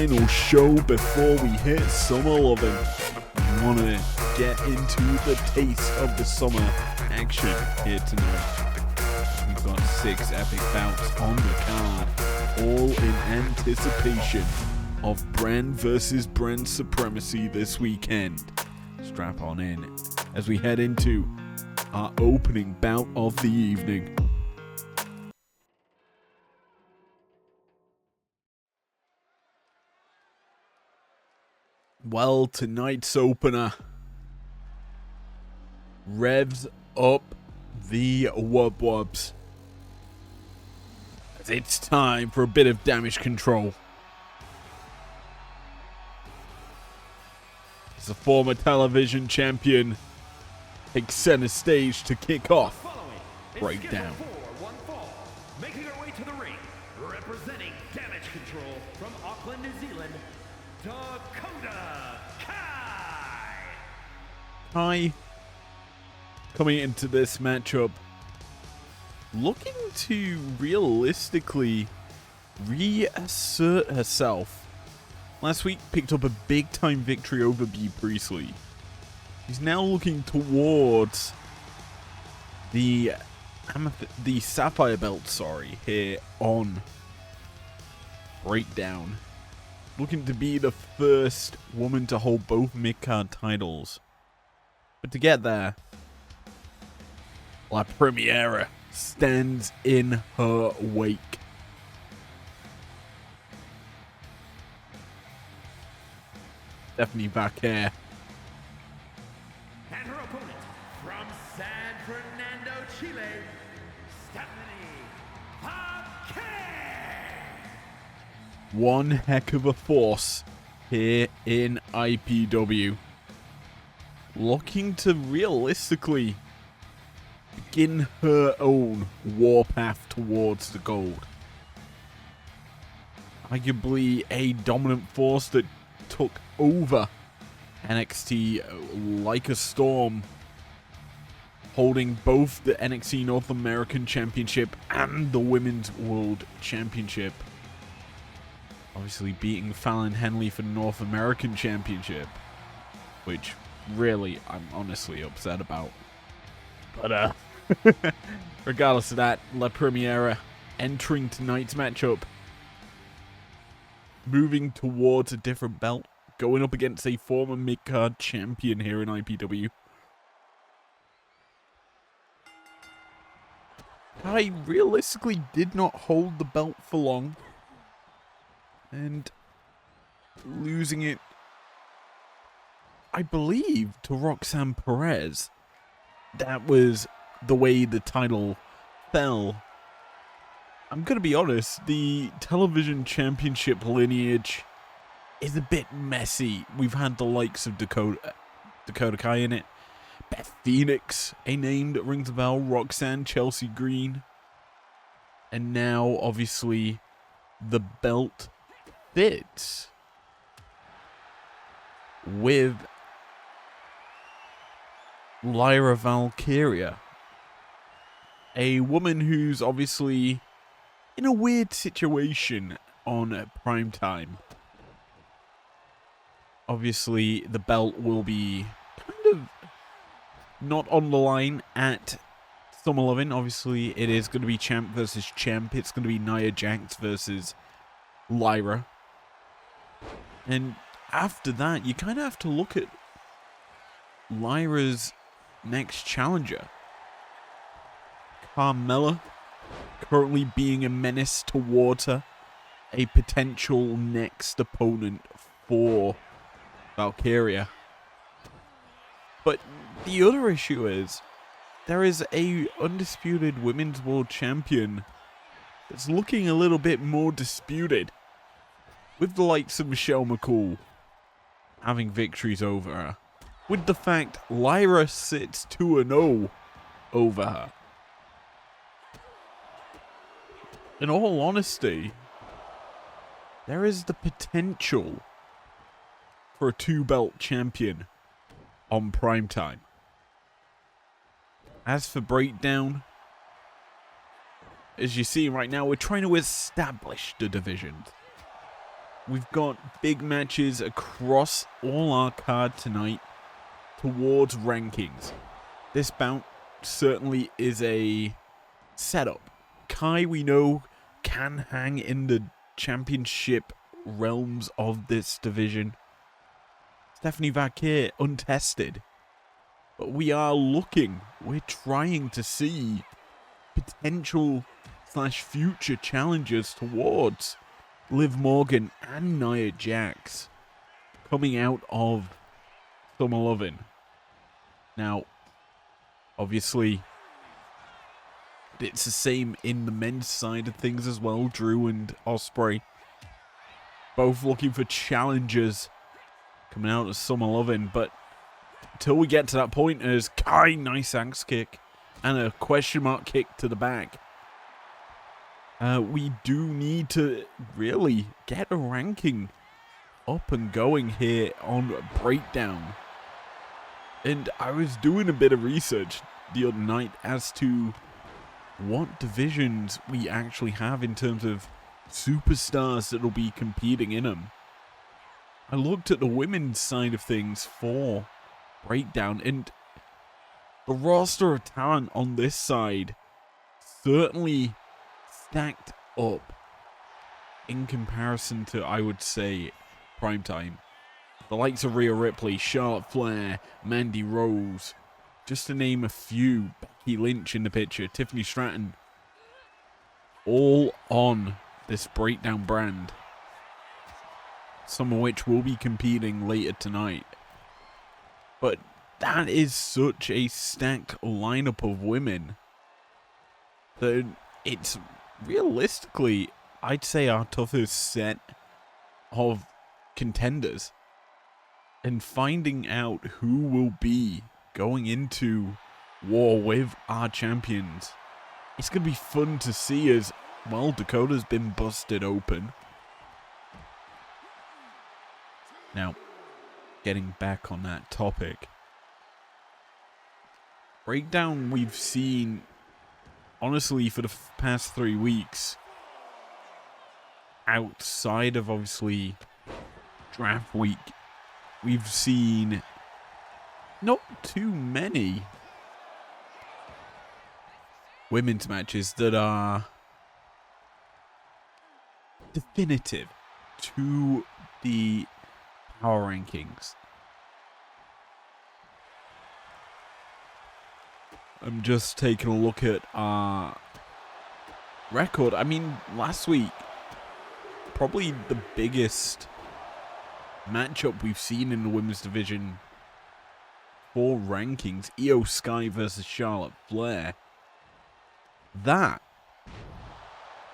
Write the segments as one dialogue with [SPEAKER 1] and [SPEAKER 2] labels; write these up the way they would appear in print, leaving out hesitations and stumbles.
[SPEAKER 1] final show before we hit Summer Lovin'. We want to get into the taste of the summer action here tonight. We've got 6 epic bouts on the card, all in anticipation of brand versus brand supremacy this weekend. Strap on in as we head into our opening bout of the evening. Well, tonight's opener revs up the wub-wubs. It's time for a bit of damage control. As a former television champion takes center stage to kick off Breakdown.
[SPEAKER 2] Making her way to the ring, representing Damage Control from Auckland, New Zealand, Dakota Kai.
[SPEAKER 1] Kai, coming into this matchup, looking to realistically reassert herself. Last week, picked up a big-time victory over Bea Priestley. She's now looking towards the Sapphire Belt, here on Breakdown. Looking to be the first woman to hold both mid-card titles. But to get there, La Premiera stands in her wake. Stephanie Vaquer.
[SPEAKER 2] And her opponent from San Fernando, Chile, Stephanie Vaquer.
[SPEAKER 1] One heck of a force here in IPW. Looking to realistically begin her own warpath towards the gold. Arguably a dominant force that took over NXT like a storm, holding both the NXT North American Championship and the Women's World Championship. Obviously beating Fallon Henley for the North American Championship, which really I'm honestly upset about. But regardless of that, La Premiera entering tonight's matchup, moving towards a different belt, going up against a former mid-card champion here in IPW. I realistically did not hold the belt for long, and losing it, I believe, to Roxanne Perez. That was the way the title fell. I'm going to be honest, the television championship lineage is a bit messy. We've had the likes of Dakota Kai in it, Beth Phoenix, a name that rings a bell, Roxanne, Chelsea Green, and now obviously the belt fits with Lyra Valkyria, a woman who's obviously in a weird situation on Primetime. Obviously, the belt will be kind of not on the line at Summer Lovin'. Obviously, it is going to be champ versus champ. It's going to be Nia Jax versus Lyra. And after that, you kind of have to look at Lyra's next challenger. Carmella, currently being a menace towards her, a potential next opponent for Valkyria. But the other issue is, there is a undisputed Women's World Champion that's looking a little bit more disputed, with the likes of Michelle McCool having victories over her, with the fact Lyra sits 2-0 over her. In all honesty, there is the potential for a 2-belt champion on Primetime. As for Breakdown, as you see right now, we're trying to establish the divisions. we've got big matches across all our card tonight towards rankings. This bout certainly is a setup. Kai, we know, can hang in the championship realms of this division. Stephanie Vakir, untested. But we're trying to see potential / future challengers towards Liv Morgan and Nia Jax coming out of Summer Lovin'. Now, obviously, it's the same in the men's side of things as well. Drew and Ospreay both looking for challengers coming out of Summer Lovin', but until we get to that point, as Kai, nice axe kick and a question mark kick to the back. We do need to really get a ranking up and going here on Breakdown. And I was doing a bit of research the other night as to what divisions we actually have in terms of superstars that will be competing in them. I looked at the women's side of things for Breakdown, and the roster of talent on this side certainly stacked up in comparison to, I would say, Primetime. The likes of Rhea Ripley, Charlotte Flair, Mandy Rose, just to name a few, Becky Lynch in the picture, Tiffany Stratton, all on this Breakdown brand, some of which will be competing later tonight. But that is such a stacked lineup of women that it's realistically, I'd say, our toughest set of contenders. And finding out who will be going into war with our champions, it's going to be fun to see, as, well, Dakota's been busted open. Now, getting back on that topic, Breakdown we've seen, honestly, for the past 3 weeks, outside of, obviously, draft week, we've seen not too many women's matches that are definitive to the power rankings. I'm just taking a look at our record. I mean, last week, probably the biggest matchup we've seen in the women's division for rankings, Io Sky versus Charlotte Flair. That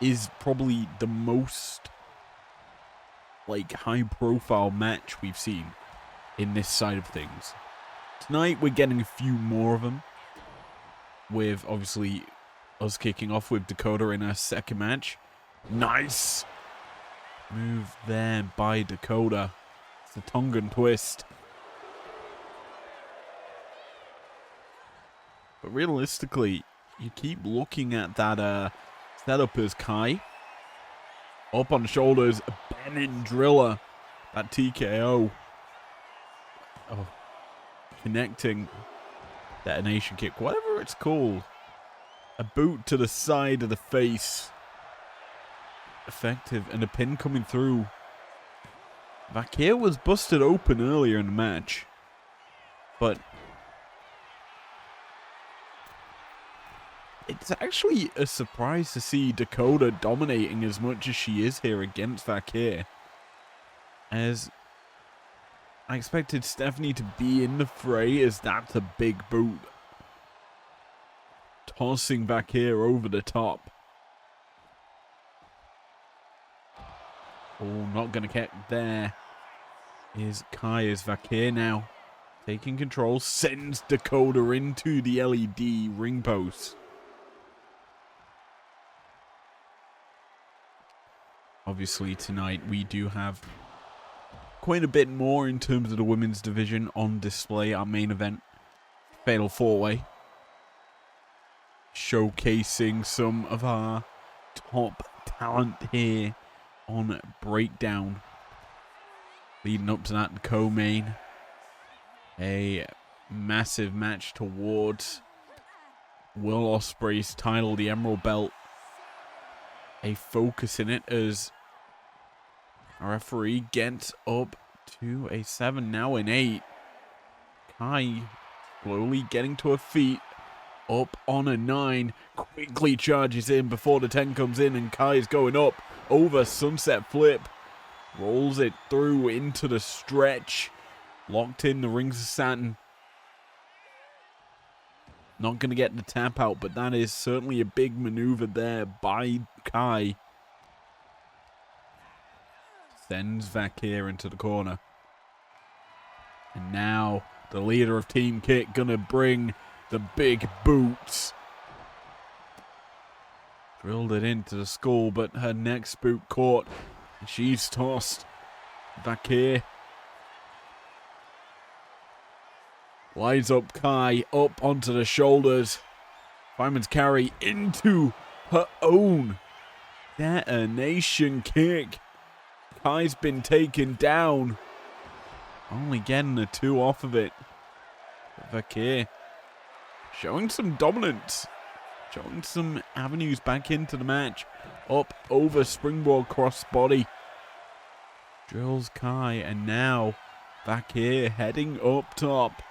[SPEAKER 1] is probably the most high profile match we've seen in this side of things. Tonight we're getting a few more of them, with obviously us kicking off with Dakota in our second match. Nice move there by Dakota. It's the Tongan twist. But realistically, you keep looking at that setup as Kai. Up on the shoulders, Benin Driller. That TKO. Oh, connecting detonation kick, whatever it's called. A boot to the side of the face. Effective, and a pin coming through. Vakir was busted open earlier in the match, but it's actually a surprise to see Dakota dominating as much as she is here against Vakir, as I expected Stephanie to be in the fray, as that's a big boot, tossing Vakir over the top. Oh, not going to get there. Is Kai, as Vakir now taking control, sends Dakota into the LED ring post. Obviously tonight we do have quite a bit more in terms of the women's division on display. Our main event, Fatal 4-Way, showcasing some of our top talent here on Breakdown. Leading up to that co-main. A massive match towards Will Ospreay's title, the Emerald Belt. A focus in it as our referee gets up to a 7, now an 8. Kai slowly getting to her feet, up on a 9, quickly charges in before the 10 comes in, and Kai is going up over sunset flip, rolls it through into the stretch, locked in the rings of satin. Not going to get the tap out, but that is certainly a big maneuver there by Kai. Sends Vakir into the corner. And now the leader of Team Kick going to bring the big boots. Drilled it into the skull, but her next boot caught. And she's tossed. Vakir lines up Kai up onto the shoulders. Fireman's carry into her own detonation kick. Kai's been taken down. Only getting a 2 off of it. Vakir showing some dominance. Showing some avenues back into the match. Up over springboard crossbody. Drills Kai, and now Vakir heading up top.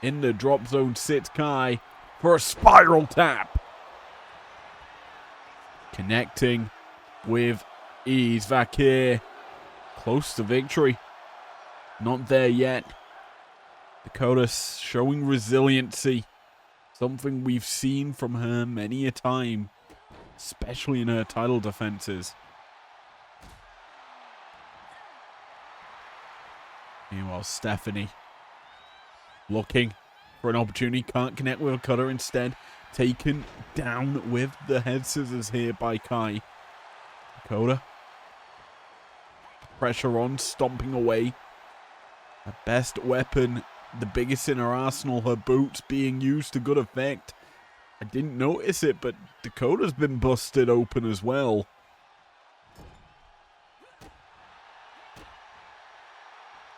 [SPEAKER 1] In the drop zone sits Kai for a spiral tap. Connecting with ease. Vakir close to victory. Not there yet. Dakota showing resiliency. Something we've seen from her many a time. Especially in her title defenses. Meanwhile, Stephanie looking for an opportunity. Can't connect with a cutter. Instead, taken down with the head scissors here by Kai. Dakota. Pressure on. Stomping away. Her best weapon. The biggest in her arsenal. Her boots being used to good effect. I didn't notice it, but Dakota's been busted open as well.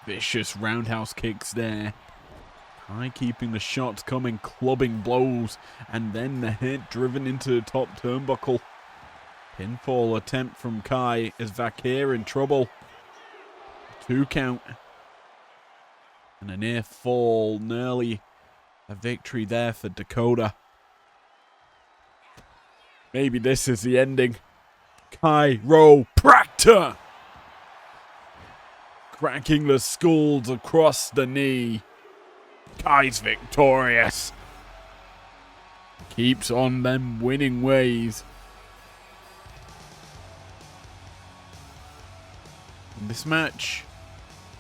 [SPEAKER 1] Vicious roundhouse kicks there. Kai keeping the shots coming, clubbing blows, and then the head driven into the top turnbuckle. Pinfall attempt from Kai as Vakir in trouble. 2 count. And a near fall, nearly a victory there for Dakota. Maybe this is the ending. Chiropractor! Cracking the skulls across the knee. Kai's victorious. Keeps on them winning ways. In this match,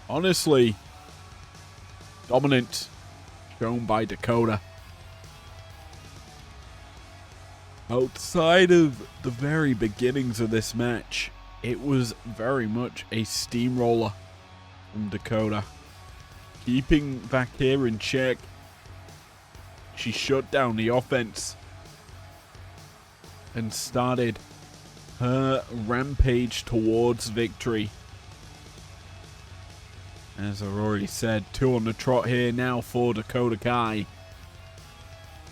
[SPEAKER 1] honestly, dominant shown by Dakota. Outside of the very beginnings of this match, it was very much a steamroller from Dakota. Keeping Vakir in check, she shut down the offense and started her rampage towards victory. As I've already said, 2 on the trot here now for Dakota Kai.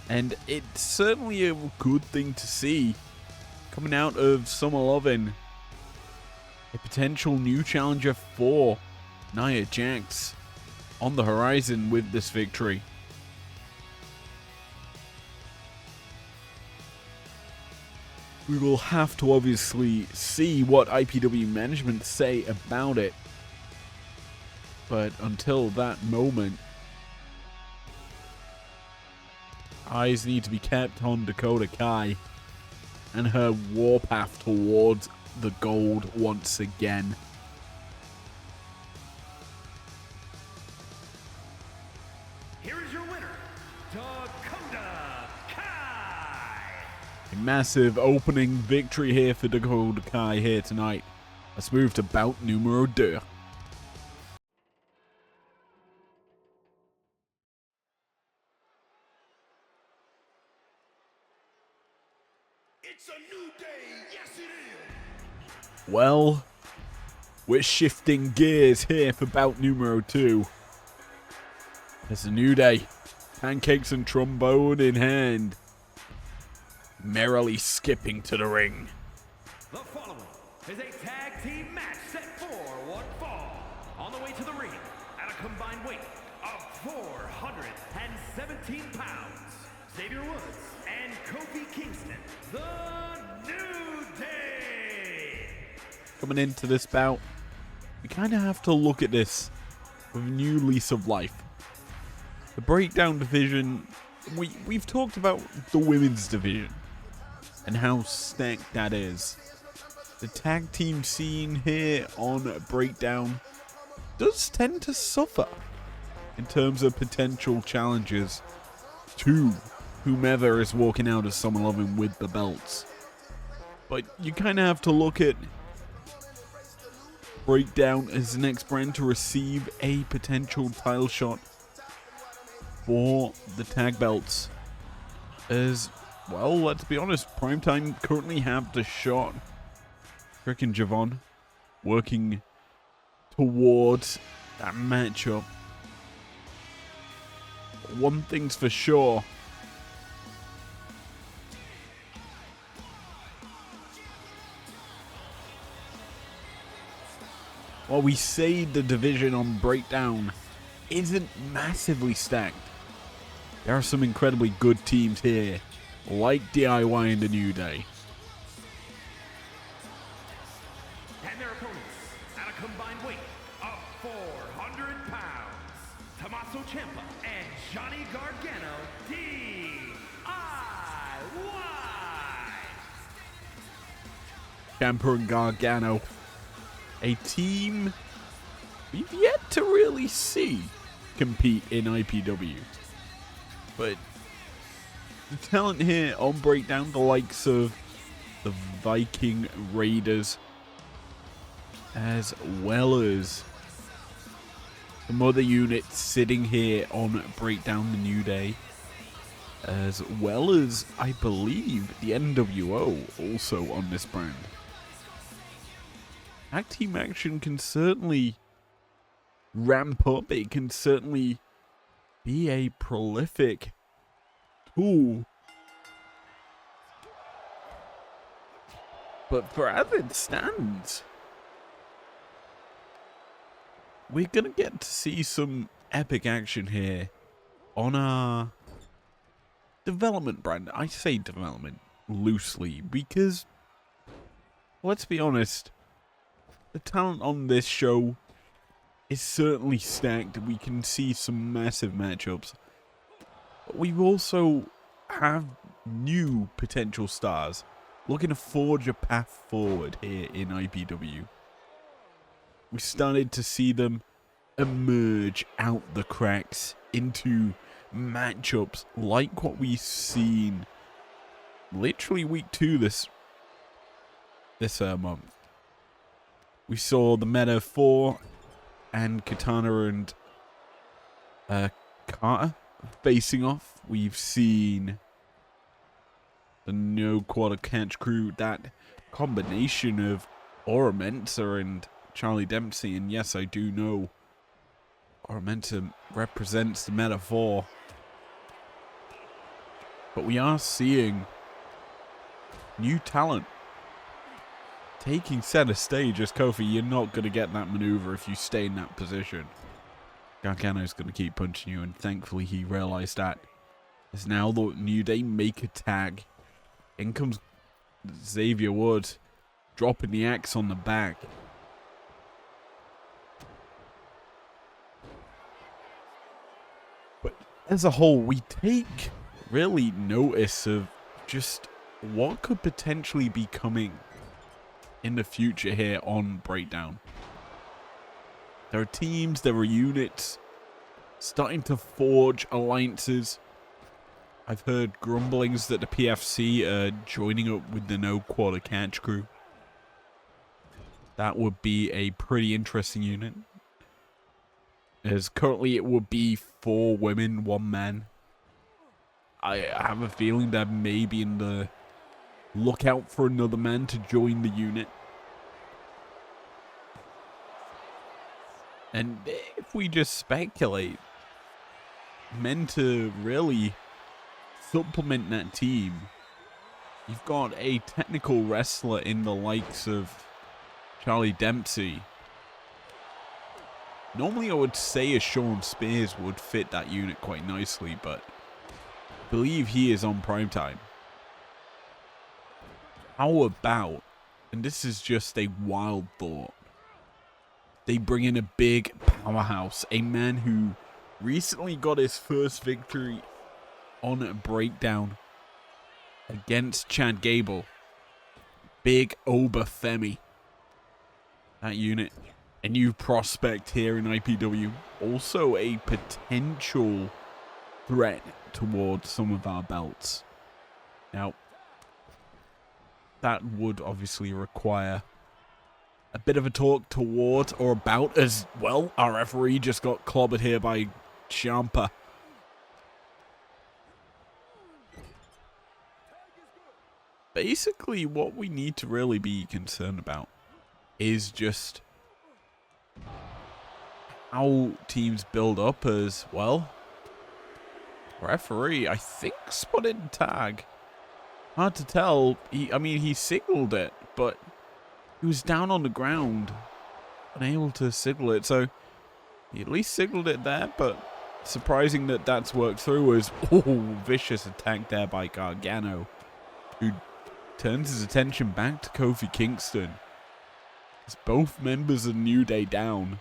[SPEAKER 1] And it's certainly a good thing to see coming out of Summer Lovin'. A potential new challenger for Nia Jax on the horizon with this victory. We will have to obviously see what IPW management say about it. But until that moment, eyes need to be kept on Dakota Kai and her warpath towards the gold once again.
[SPEAKER 2] Here is your winner, Dakota Kai.
[SPEAKER 1] A massive opening victory here for Dakota Kai here tonight. Let's move to bout numero 2.
[SPEAKER 2] It's a new day, yes it is.
[SPEAKER 1] Well, We're shifting gears here for bout numero 2. It's a new day. Pancakes and trombone in hand. Merrily skipping to the ring.
[SPEAKER 2] The following is a tag team match set for one fall. On the way to the ring, at a combined weight of 417 pounds, Xavier Woods and Kofi Kingston, the New Day.
[SPEAKER 1] Coming into this bout, we kind of have to look at this with a new lease of life. The breakdown division, we've talked about the women's division and how stacked that is. The tag team scene here on Breakdown does tend to suffer in terms of potential challenges to whomever is walking out as Summer Loving with the belts. But you kind of have to look at Breakdown as the next brand to receive a potential title shot for the tag belts. As well, let's be honest, Primetime currently have the shot. Rick and Javon working towards that matchup. One thing's for sure. While we say the division on Breakdown isn't massively stacked, there are some incredibly good teams here, like DIY and the New Day.
[SPEAKER 2] And their opponents, at a combined weight of 400 pounds, Tommaso Ciampa and Johnny Gargano, DIY.
[SPEAKER 1] Ciampa and Gargano, a team we've yet to really see compete in IPW. But the talent here on Breakdown, the likes of the Viking Raiders, as well as some other units sitting here on Breakdown, the New Day, as well as, I believe, the NWO also on this brand. Tag team action can certainly ramp up. It can certainly be a prolific tool. But for as it stands, we're going to get to see some epic action here on our development brand. I say development loosely because, let's be honest, the talent on this show is certainly stacked. We can see some massive matchups. But we also have new potential stars looking to forge a path forward here in IPW. We started to see them emerge out the cracks into matchups like what we've seen literally week 2 this month. We saw the Meta 4 and Katana and Carter facing off. We've seen the No Quarter Catch crew, that combination of Aura Mensa and Charlie Dempsey. And yes, I do know Aura Mensa represents the Meta 4. But we are seeing new talent taking center stage as Kofi. You're not going to get that maneuver if you stay in that position. Gargano's going to keep punching you, and thankfully he realized that. As now the New Day make a tag. In comes Xavier Woods, dropping the axe on the back. But as a whole, we take really notice of just what could potentially be coming in the future here on Breakdown. There are teams, there are units starting to forge alliances. I've heard grumblings that the PFC are joining up with the No Quarter Catch crew. That would be a pretty interesting unit, as currently it would be 4 women, 1 man. I have a feeling that maybe in the lookout for another man to join the unit. And if we just speculate, men to really supplement that team, you've got a technical wrestler in the likes of Charlie Dempsey. Normally I would say a Sean Spears would fit that unit quite nicely, but I believe he is on primetime. How about, and this is just a wild thought, they bring in a big powerhouse, a man who recently got his first victory on a breakdown against Chad Gable. Big Obafemi. That unit, a new prospect here in IPW. Also a potential threat towards some of our belts. Now, that would obviously require a bit of a talk towards or about as well. Our referee just got clobbered here by Ciampa. Basically, what we need to really be concerned about is just how teams build up as well. Referee, I think, spotted tag. Hard to tell. He signaled it, but he was down on the ground, unable to signal it. So he at least signaled it there, but surprising that that's worked through as, vicious attack there by Gargano, who turns his attention back to Kofi Kingston. As both members of New Day down.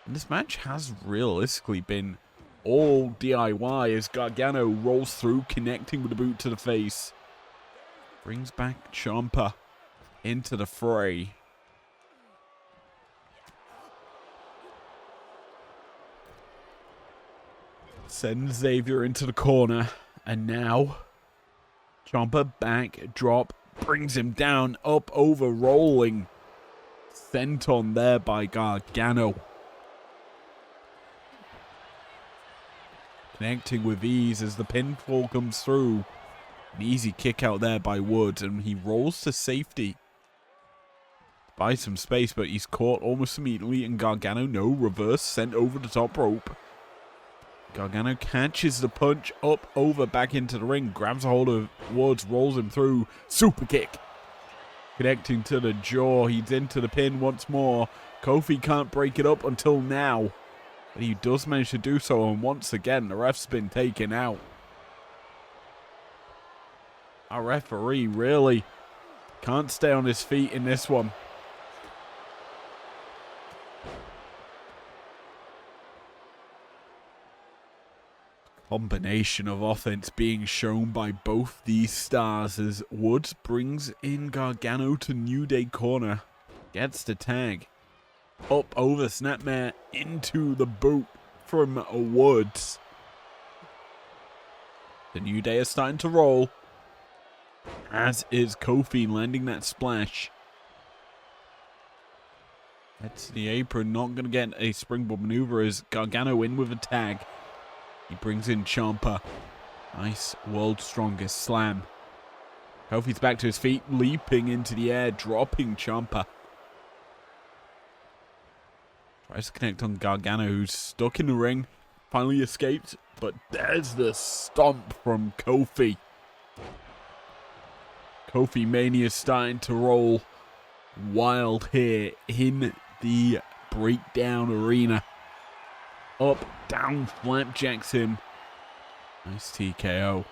[SPEAKER 1] And this match has realistically been all DIY as Gargano rolls through, connecting with a boot to the face. Brings back Ciampa into the fray. Sends Xavier into the corner. And now, Ciampa back, drop, brings him down, up, over, rolling. Sent on there by Gargano. Connecting with ease as the pinfall comes through. An easy kick out there by Woods, and he rolls to safety. Buys some space, but he's caught almost immediately, and Gargano, no, reverse, sent over the top rope. Gargano catches the punch, up, over, back into the ring, grabs a hold of Woods, rolls him through, super kick. Connecting to the jaw, he's into the pin once more. Kofi can't break it up until now. But he does manage to do so, and once again, the ref's been taken out. Our referee really can't stay on his feet in this one. Combination of offense being shown by both these stars as Woods brings in Gargano to New Day corner. Gets the tag. Up over Snapmare into the boot from Woods. The New Day is starting to roll. As is Kofi landing that splash. That's the apron. Not going to get a springboard maneuver as Gargano in with a tag. He brings in Ciampa. Nice world's strongest slam. Kofi's back to his feet, leaping into the air, dropping Ciampa. Tries to connect on Gargano, who's stuck in the ring. Finally escaped, but there's the stomp from Kofi. Kofi Mania starting to roll wild here in the breakdown arena. Up, down, flapjacks him. Nice TKO.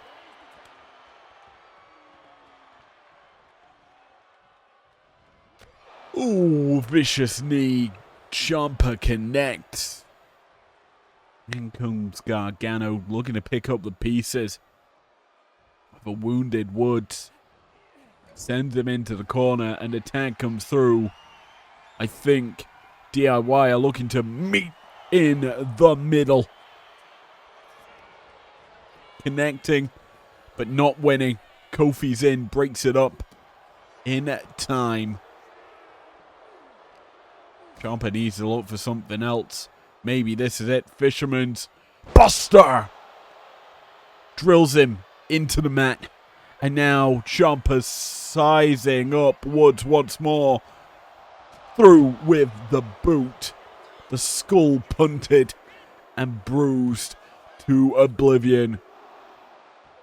[SPEAKER 1] Ooh, vicious knee. Ciampa connects. In comes Gargano looking to pick up the pieces of a wounded Woods. Sends him into the corner and the tag comes through. I think DIY are looking to meet in the middle. Connecting, but not winning. Kofi's in, breaks it up in time. Ciampa needs to look for something else. Maybe this is it. Fisherman's Buster drills him into the mat. And now Ciampa sizing up Woods once more. Through with the boot. The skull punted and bruised to oblivion.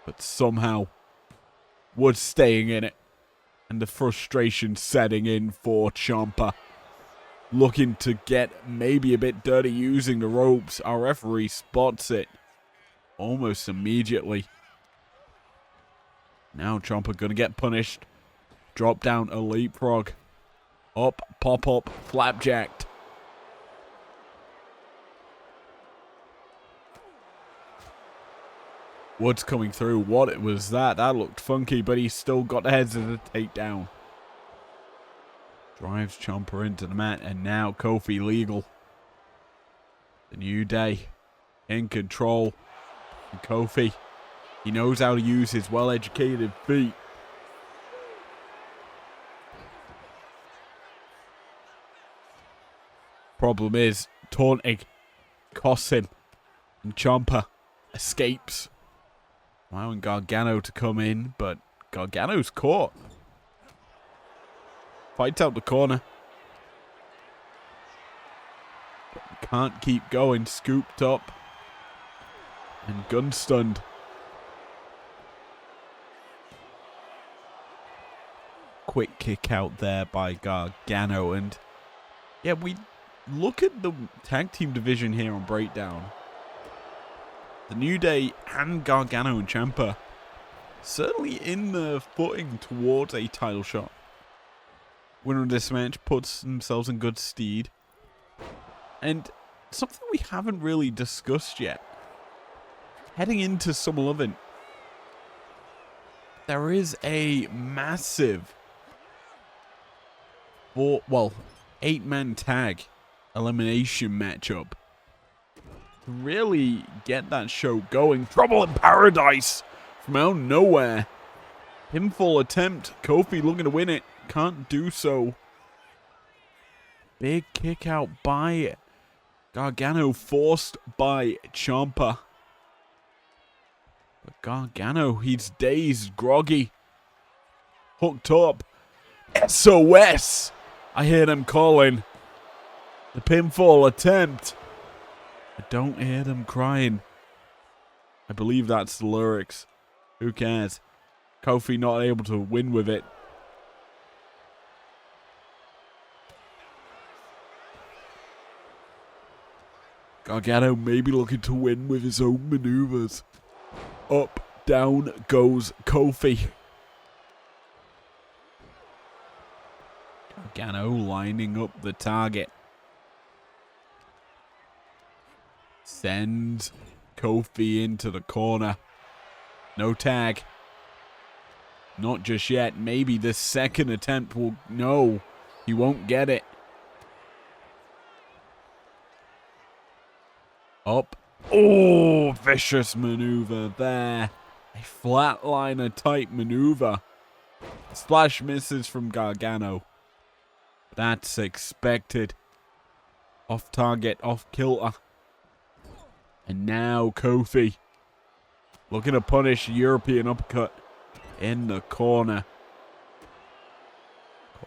[SPEAKER 1] But somehow, was staying in it. And the frustration setting in for Ciampa. Looking to get maybe a bit dirty using the ropes. Our referee spots it almost immediately. Now Ciampa gonna get punished. Drop down a leapfrog. Up, pop up, flapjacked. Woods coming through. What was that? That looked funky, but he still got the heads of the takedown. Drives Ciampa into the mat, and now Kofi legal. The New Day in control. And Kofi, he knows how to use his well-educated feet. Problem is, taunting costs him, and Ciampa escapes. Allowing Gargano to come in, but Gargano's caught. Fights out the corner. But can't keep going. Scooped up. And gun stunned. Quick kick out there by Gargano. And yeah, we look at the tag team division here on Breakdown. The New Day and Gargano and Ciampa certainly in the footing towards a title shot. Winner of this match puts themselves in good stead. And something we haven't really discussed yet. Heading into SummerSlam, there is a massive 8-man tag elimination matchup. To really get that show going. Trouble in Paradise from out of nowhere. Pinfall attempt. Kofi looking to win it. Can't do so. Big kick out by Gargano, forced by Ciampa. But Gargano, he's dazed, groggy. Hooked up. SOS! I hear them calling. The pinfall attempt. I don't hear them crying. I believe that's the lyrics. Who cares? Kofi not able to win with it. Gargano maybe looking to win with his own maneuvers. Up, down goes Kofi. Gargano lining up the target. Sends Kofi into the corner. No tag. Not just yet. Maybe the second attempt will... No, he won't get it. Up. Oh, vicious maneuver there. A flatliner type maneuver. Splash misses from Gargano. That's expected. Off target, off kilter. And now Kofi looking to punish European uppercut in the corner.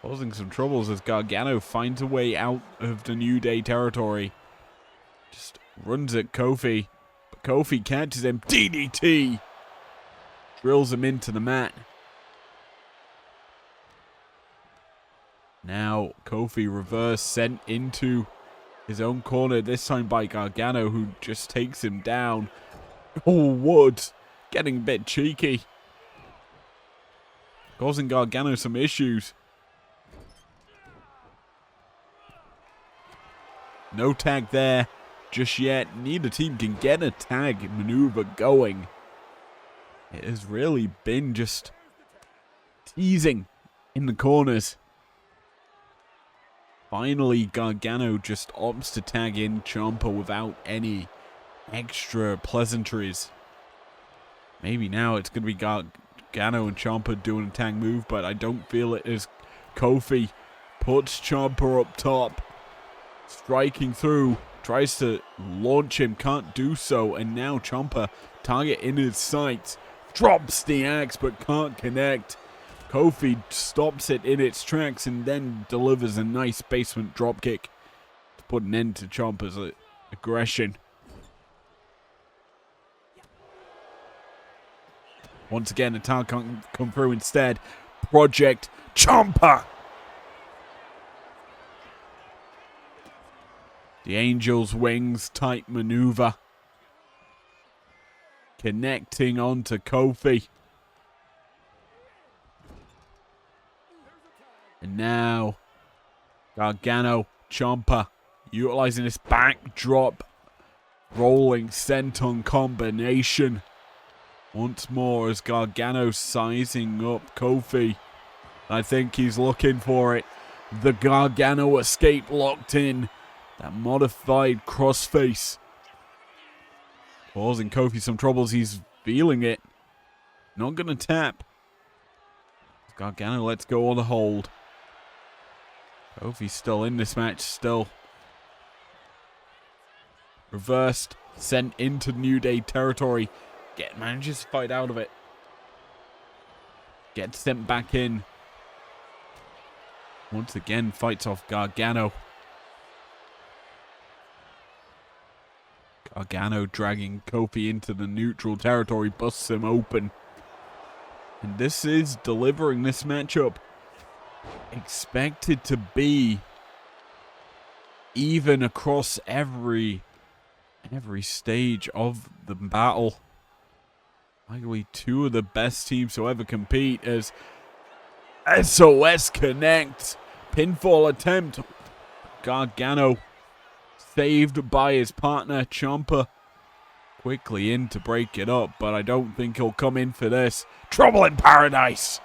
[SPEAKER 1] Causing some troubles as Gargano finds a way out of the New Day territory. Just runs at Kofi. But Kofi catches him. DDT! Drills him into the mat. Now Kofi reverse sent into his own corner, this time by Gargano, who just takes him down. Oh, Woods getting a bit cheeky. Causing Gargano some issues. No tag there just yet. Neither team can get a tag maneuver going. It has really been just teasing in the corners. Finally, Gargano just opts to tag in Ciampa without any extra pleasantries. Maybe now it's going to be Gargano and Ciampa doing a tag move, but I don't feel it as Kofi puts Ciampa up top. Striking through, tries to launch him, can't do so, and now Ciampa, target in his sights, drops the axe but can't connect. Kofi stops it in its tracks and then delivers a nice basement dropkick to put an end to Ciampa's aggression. Once again, a towel can't come through instead. Project Ciampa! The Angel's Wings type maneuver. Connecting onto Kofi. And now, Gargano, Ciampa, utilizing this backdrop, rolling senton combination. Once more as Gargano sizing up Kofi. I think he's looking for it. The Gargano escape locked in. That modified crossface. Causing Kofi some troubles. He's feeling it. Not going to tap. Gargano lets go on the hold. Kofi's still in this match, still. Reversed, sent into New Day territory. Manages to fight out of it. Gets sent back in. Once again, fights off Gargano. Gargano dragging Kofi into the neutral territory, busts him open. And this is delivering this matchup. Expected to be even across every stage of the battle. Likely two of the best teams to ever compete as SOS connect. Pinfall attempt. Gargano saved by his partner Ciampa. Quickly in to break it up, but I don't think he'll come in for this. Trouble in Paradise.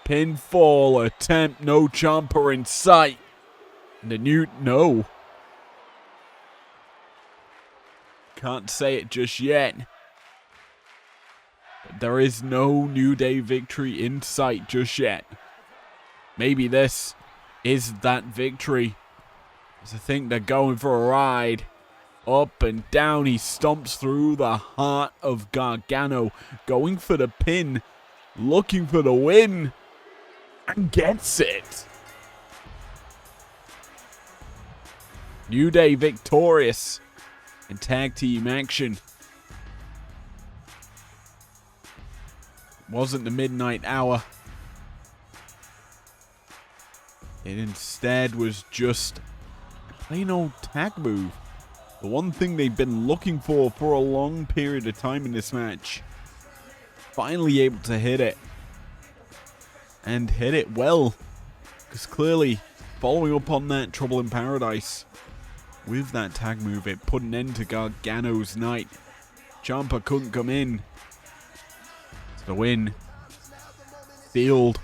[SPEAKER 1] Pinfall attempt. No Ciampa in sight. No. Can't say it just yet. But there is no New Day victory in sight just yet. Maybe this is that victory. As I think they're going for a ride. Up and down, he stomps through the heart of Gargano. Going for the pin. Looking for the win. And gets it. New Day victorious in tag team action. Wasn't the midnight hour. It instead was just a plain old tag move. The one thing they've been looking for a long period of time in this match. Finally able to hit it. And hit it well. Because clearly, following up on that Trouble in Paradise, with that tag move, it put an end to Gargano's night. Ciampa couldn't come in. The win sealed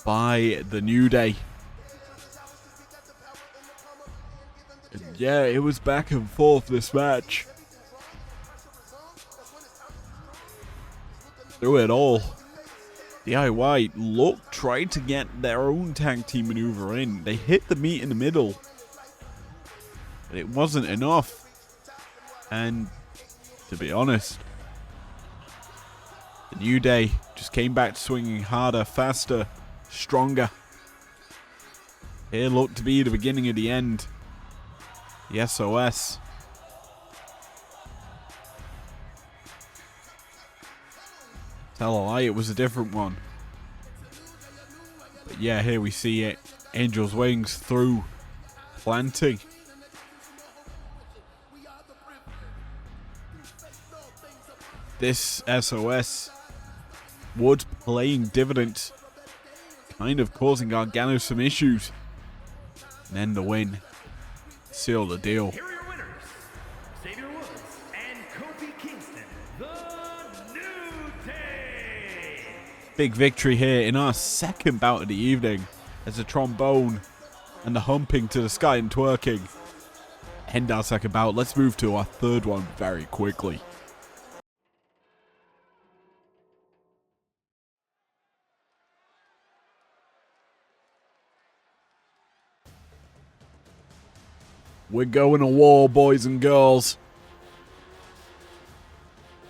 [SPEAKER 1] by the New Day. And yeah, it was back and forth this match. Through it all, DIY tried to get their own tag team maneuver in. They hit the meat in the middle, but it wasn't enough. And to be honest, the New Day just came back swinging harder, faster, stronger. It looked to be the beginning of the end. The SOS. Tell a lie, it was a different one. But yeah, here we see it. Angel's Wings through. Planting. This SOS would playing dividends, kind of causing Gargano some issues. And then the win. Seal the deal.
[SPEAKER 2] Here are your winners, Xavier Woods and Kofi Kingston, the New Day.
[SPEAKER 1] Big victory here in our second bout of the evening as the trombone and the humping to the sky and twerking end our second bout. Let's move to our third one very quickly. We're going to war, boys and girls.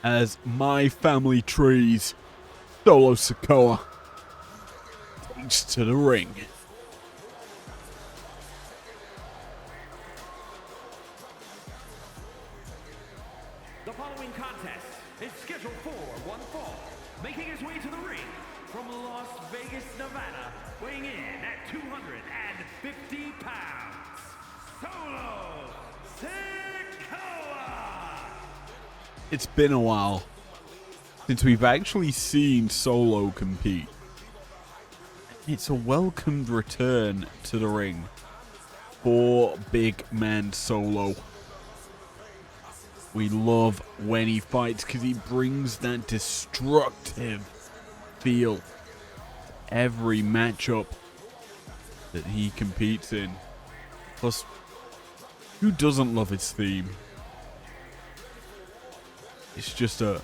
[SPEAKER 1] As My Family Trees, Solo Sikoa takes to the ring.
[SPEAKER 2] The following contest is scheduled for one fall. Making his way to the ring from Las Vegas, Nevada, weighing in at 250 pounds, Solo Sikoa!
[SPEAKER 1] It's been a while since we've actually seen Solo compete. It's a welcomed return to the ring for Big Man Solo. We love when he fights because he brings that destructive feel every matchup that he competes in. Plus, who doesn't love his theme? It's just a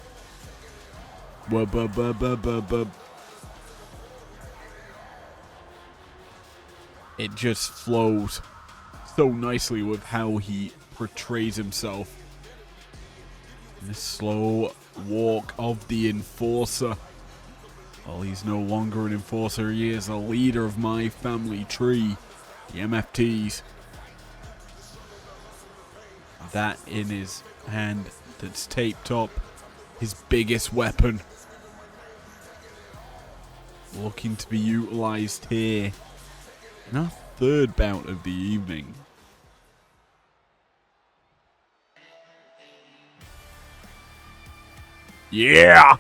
[SPEAKER 1] it just flows so nicely with how he portrays himself. The slow walk of the enforcer. Well, he's no longer an enforcer, he is a leader of my family tree, the MFTs. That in his hand that's taped up, his biggest weapon. Looking to be utilized here in our third bout of the evening. Yeah!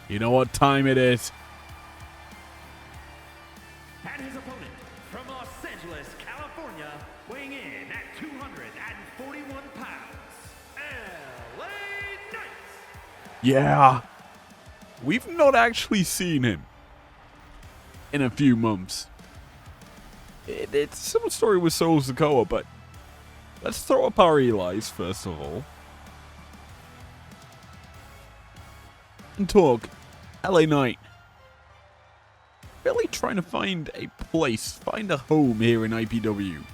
[SPEAKER 1] You know what time it is.
[SPEAKER 2] And his opponent from Los Angeles, California, weighing in at 241 pounds, LA Knight!
[SPEAKER 1] Yeah. We've not actually seen him in a few months. It's a similar story with Solo Sikoa, but let's throw up our Eli's first of all. And talk LA Knight. Really trying to find a place, find a home here in IPW.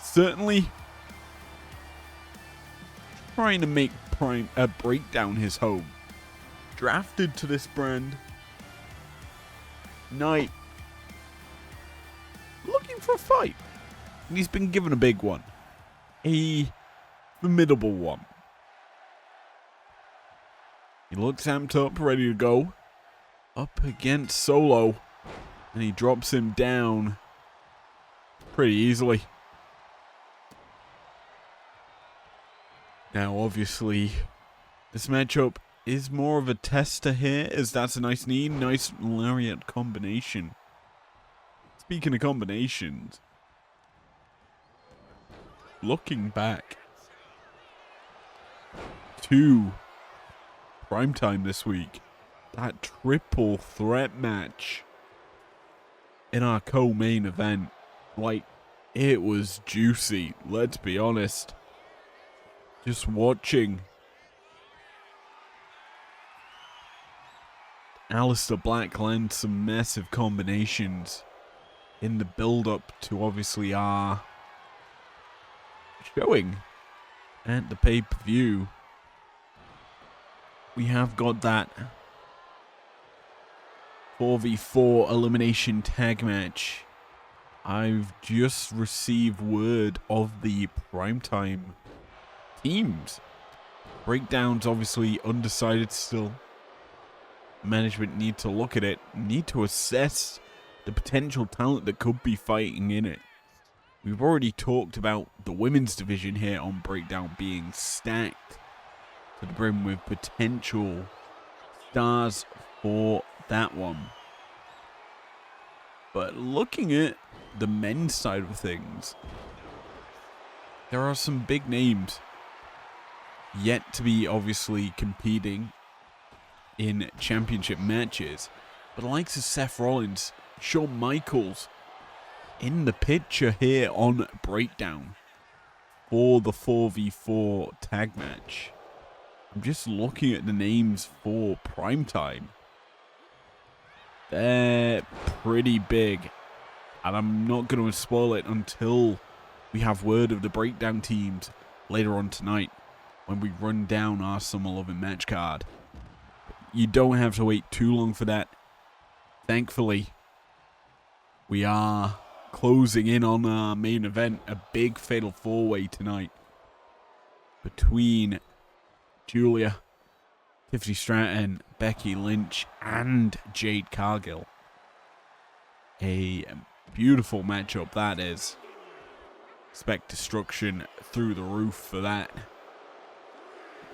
[SPEAKER 1] Certainly trying to make Breakdown his home. Drafted to this brand. Knight looking for a fight. And he's been given a big one. A formidable one. He looks amped up, ready to go. Up against Solo. And he drops him down pretty easily. Now, obviously, this matchup is more of a tester here, as that's a nice knee, nice lariat combination. Speaking of combinations, looking back to primetime this week, that triple threat match in our co-main event, like, it was juicy, let's be honest. Just watching Aleister Black land some massive combinations in the build-up to obviously our showing at the pay-per-view. We have got that 4v4 elimination tag match. I've just received word of the primetime teams. Breakdown's obviously undecided still. Management need to look at it, need to assess the potential talent that could be fighting in it. We've already talked about the women's division here on Breakdown being stacked to the brim with potential stars for that one. But looking at the men's side of things, there are some big names yet to be obviously competing in championship matches. But the likes of Seth Rollins, Shawn Michaels in the picture here on Breakdown for the 4v4 tag match. I'm just looking at the names for primetime. They're pretty big. And I'm not going to spoil it until we have word of the Breakdown teams later on tonight when we run down our Summer Lovin' match card. You don't have to wait too long for that. Thankfully, we are closing in on our main event, a big fatal 4-way tonight between Julia, Tiffany Stratton, Becky Lynch, and Jade Cargill. A beautiful matchup that is. Expect destruction through the roof for that.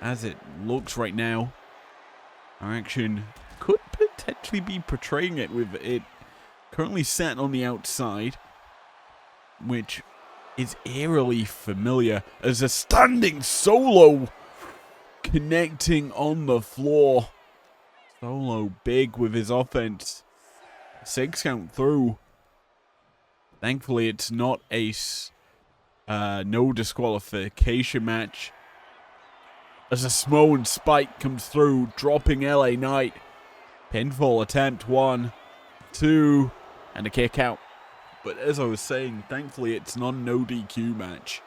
[SPEAKER 1] As it looks right now, our action could potentially be portraying it with it currently set on the outside, which is eerily familiar as a standing solo connecting on the floor. Solo big with his offense. 6 count through. Thankfully, it's not a no disqualification match. As a Samoan spike comes through, dropping LA Knight. Pinfall attempt 1, 2, and a kick out. But as I was saying, thankfully it's not a no DQ match.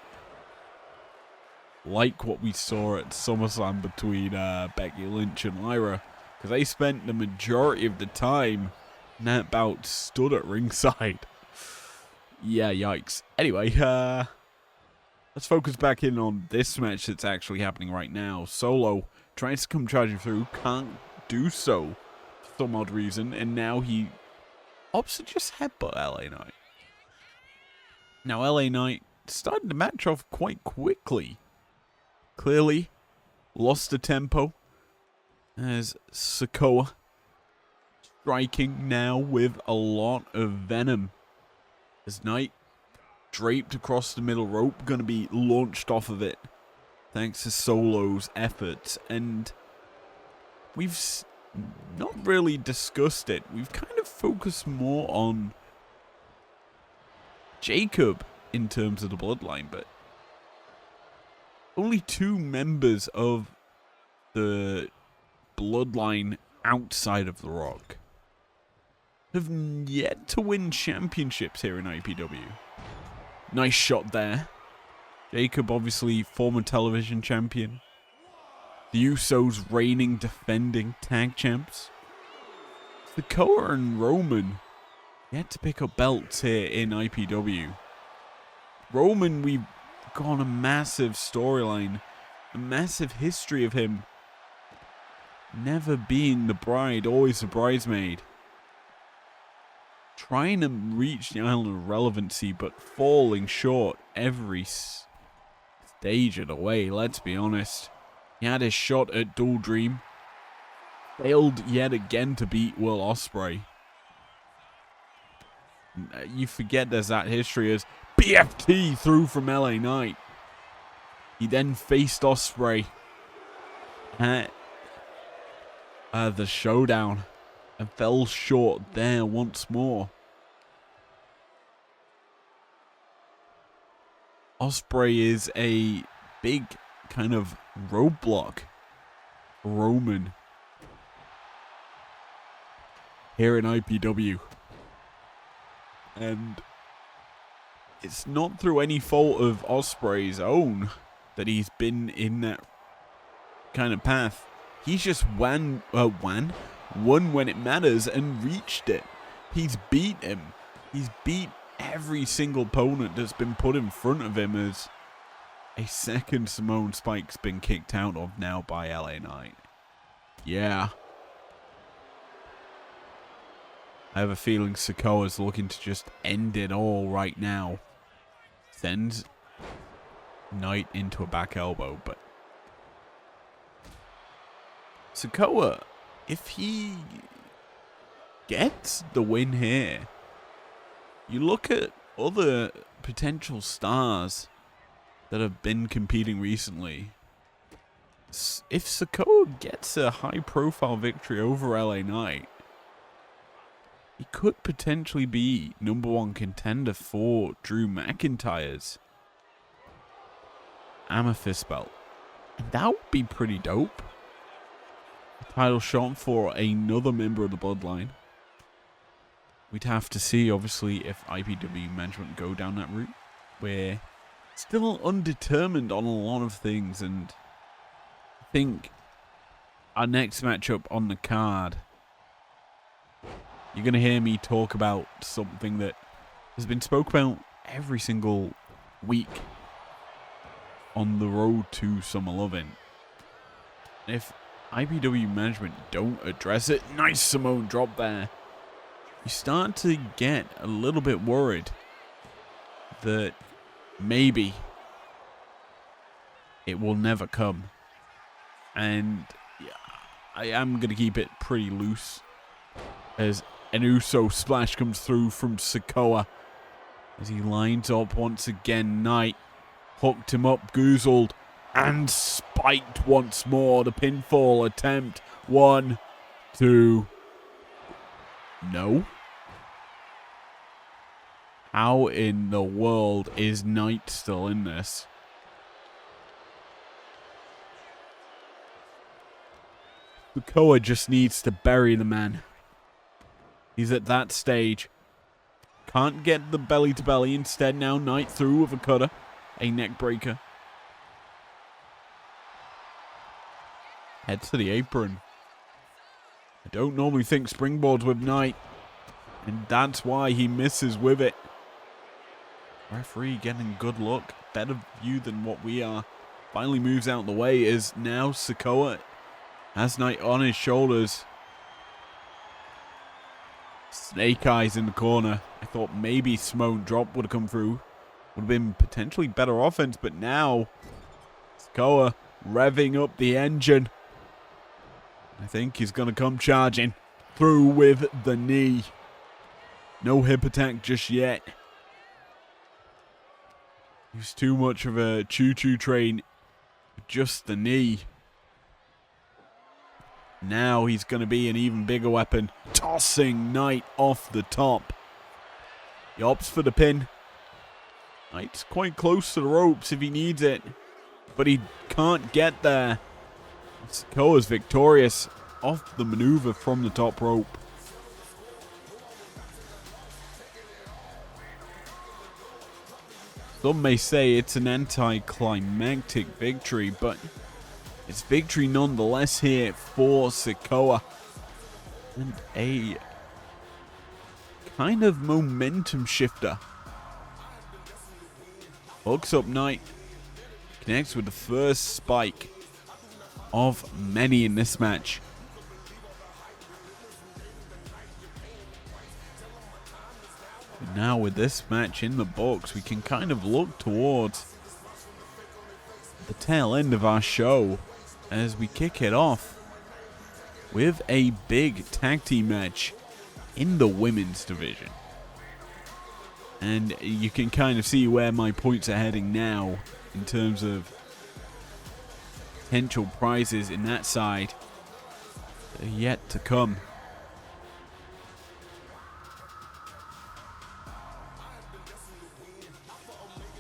[SPEAKER 1] Like what we saw at SummerSlam between Becky Lynch and Lyra. Because they spent the majority of the time in that bout stood at ringside. Yeah, yikes. Anyway, let's focus back in on this match that's actually happening right now. Solo tries to come charging through, can't do so for some odd reason, and now he opts to just headbutt LA Knight. Now LA Knight started the match off quite quickly. Clearly lost the tempo as Sikoa striking now with a lot of venom. As Knight draped across the middle rope, going to be launched off of it thanks to Solo's efforts. And we've not really discussed it. We've kind of focused more on Jacob in terms of the bloodline, but only 2 members of the bloodline outside of The Rock have yet to win championships here in IPW. Nice shot there. Jacob, obviously, former television champion. The Usos reigning, defending tag champs. Sikoa and Roman yet to pick up belts here in IPW. Roman, we've got a massive storyline, a massive history of him never being the bride, always the bridesmaid. Trying to reach the island of relevancy, but falling short every stage of the way, let's be honest. He had his shot at Dual Dream. Failed yet again to beat Will Ospreay. You forget there's that history as BFT through from LA Knight. He then faced Ospreay at the showdown and fell short there once more. Ospreay is a big kind of roadblock for Roman here in IPW. And it's not through any fault of Ospreay's own that he's been in that kind of path. He's just won when it matters and reached it. He's beat him. He's beat every single opponent that's been put in front of him as a second Samoan Spike's been kicked out of now by LA Knight. Yeah. I have a feeling Sikoa's looking to just end it all right now. Sends Knight into a back elbow, but Sikoa, if he gets the win here, you look at other potential stars that have been competing recently. If Sikoa gets a high-profile victory over LA Knight, he could potentially be #1 contender for Drew McIntyre's Amethyst belt. And that would be pretty dope. A title shot for another member of the bloodline. We'd have to see, obviously, if IPW management go down that route. We're still undetermined on a lot of things, and I think our next matchup on the card, you're going to hear me talk about something that has been spoke about every single week on the road to Summer Loving. If IPW management don't address it, nice Simone drop there, you start to get a little bit worried that maybe it will never come. And yeah, I am going to keep it pretty loose as an Uso splash comes through from Sikoa as he lines up once again. Knight hooked him up, goozled, and spiked once more. The pinfall attempt. 1, 2. No. How in the world is Knight still in this? Sikoa just needs to bury the man. He's at that stage. Can't get the belly to belly. Instead now Knight through with a cutter. A neck breaker. Head to the apron. I don't normally think springboards with Knight, and that's why he misses with it. Referee getting good look. Better view than what we are. Finally moves out of the way as now Sikoa has Knight on his shoulders. Snake Eyes in the corner. I thought maybe Simone drop would have come through. Would have been potentially better offense, but now Sikoa revving up the engine. I think he's going to come charging through with the knee. No hip attack just yet. He's too much of a choo-choo train. Just the knee. Now he's going to be an even bigger weapon. Tossing Knight off the top. He opts for the pin. Knight's quite close to the ropes if he needs it. But he can't get there. Sikoa's victorious off the maneuver from the top rope. Some may say it's an anticlimactic victory, but it's victory nonetheless here for Sikoa. And a kind of momentum shifter. Hooks up Knight. Connects with the first spike of many in this match. Now with this match in the books, we can kind of look towards the tail end of our show as we kick it off with a big tag team match in the women's division. And you can kind of see where my points are heading now in terms of potential prizes in that side that are yet to come.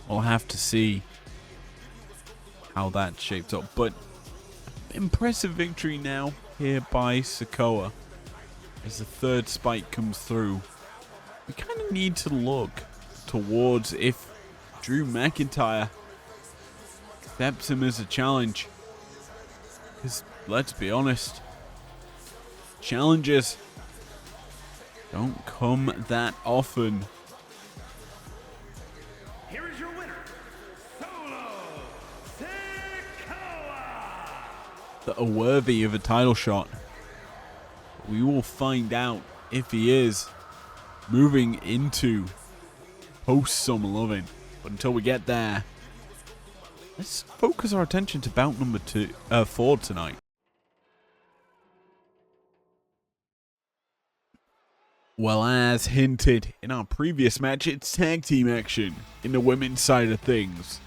[SPEAKER 1] We'll have to see how that shapes up. But impressive victory now here by Sikoa as the third spike comes through. We kind of need to look towards if Drew McIntyre accepts him as a challenge. Because let's be honest, challenges don't come that often.
[SPEAKER 2] Here is your winner, Solo Sikoa.
[SPEAKER 1] That are worthy of a title shot. We will find out if he is moving into post-Summer Loving. But until we get there, let's focus our attention to bout number 4 tonight. Well, as hinted in our previous match, it's tag team action in the women's side of things.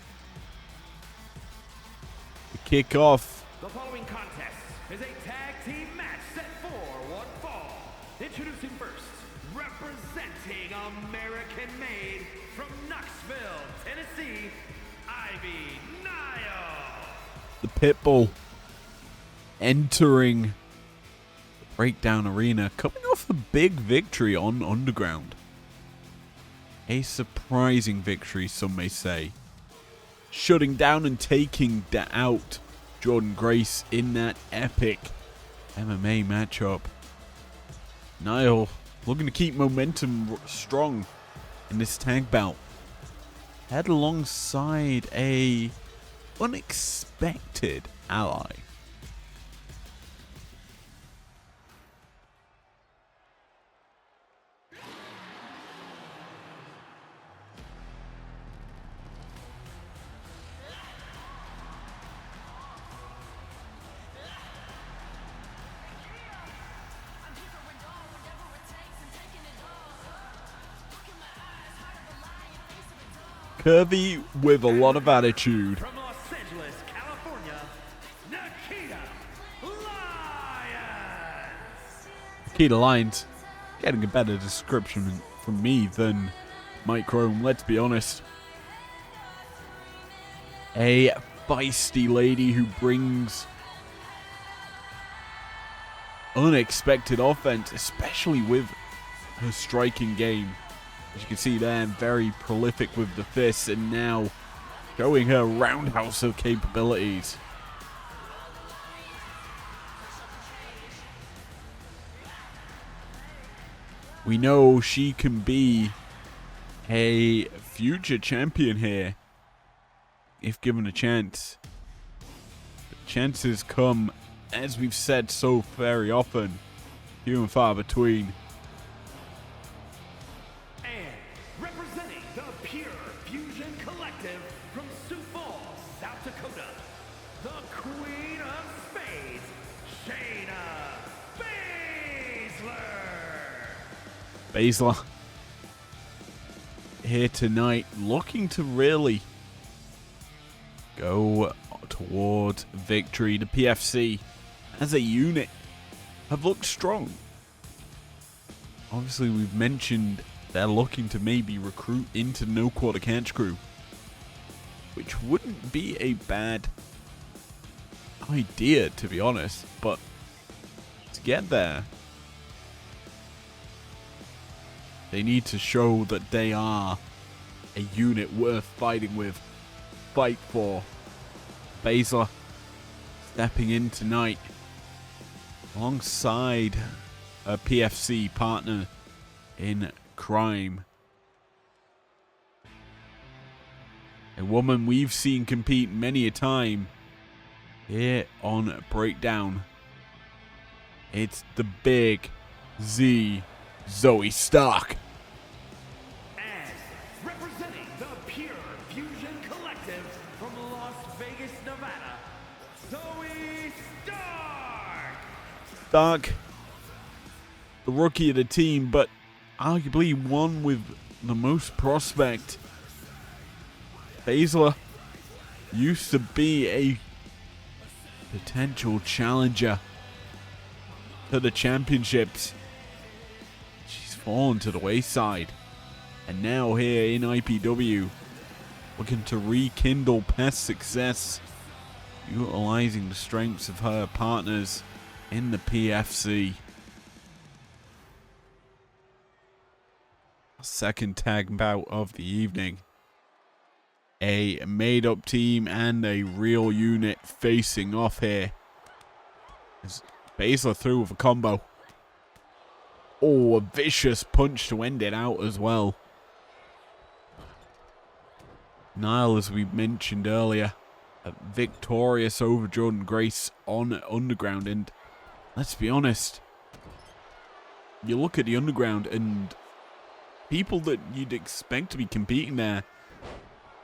[SPEAKER 1] To kick off,
[SPEAKER 2] The following contest is a tag team match set for one fall. Introducing first, representing American-made from Knoxville, Tennessee, Ivy Nile.
[SPEAKER 1] the Pitbull entering the Breakdown Arena, coming off a big victory on Underground. A surprising victory, some may say. Shutting down and taking out Jordan Grace in that epic MMA matchup. Nile looking to keep momentum strong in this tag bout. Head alongside a unexpected ally. Curvy with a lot of attitude.
[SPEAKER 2] From Los Angeles, California, Nikita Lyons.
[SPEAKER 1] Nikita Lyons getting a better description from me than Mike Rome, let's be honest. A feisty lady who brings unexpected offense, especially with her striking game. As you can see there, very prolific with the fists, and now showing her roundhouse of capabilities. We know she can be a future champion here if given a chance. The chances come, as we've said so very often, few and far between.
[SPEAKER 2] And representing the Pure Fusion Collective from Sioux Falls, South Dakota, the Queen of Spades, Shayna Baszler.
[SPEAKER 1] Baszler here tonight, looking to really go towards victory. The PFC as a unit have looked strong. Obviously, we've mentioned they're looking to maybe recruit into No Quarter Catch Crew, which wouldn't be a bad idea, to be honest, but to get there, they need to show that they are a unit worth fighting with, fight for. Baszler stepping in tonight alongside a PFC partner in crime. A woman we've seen compete many a time here on Breakdown. It's the Big Z, Zoe Stark.
[SPEAKER 2] And representing the Pure Fusion Collective from Las Vegas, Nevada, Zoe Stark.
[SPEAKER 1] Stark, the rookie of the team, but arguably one with the most prospect. Baszler used to be a potential challenger to the championships. She's fallen to the wayside, and now here in IPW, looking to rekindle past success, utilizing the strengths of her partners in the PFC. Second tag bout of the evening. A made-up team and a real unit facing off here. As Baszler through with a combo. Oh, a vicious punch to end it out as well. Niall, as we mentioned earlier, victorious over Jordan Grace on Underground. And let's be honest, you look at the Underground and people that you'd expect to be competing there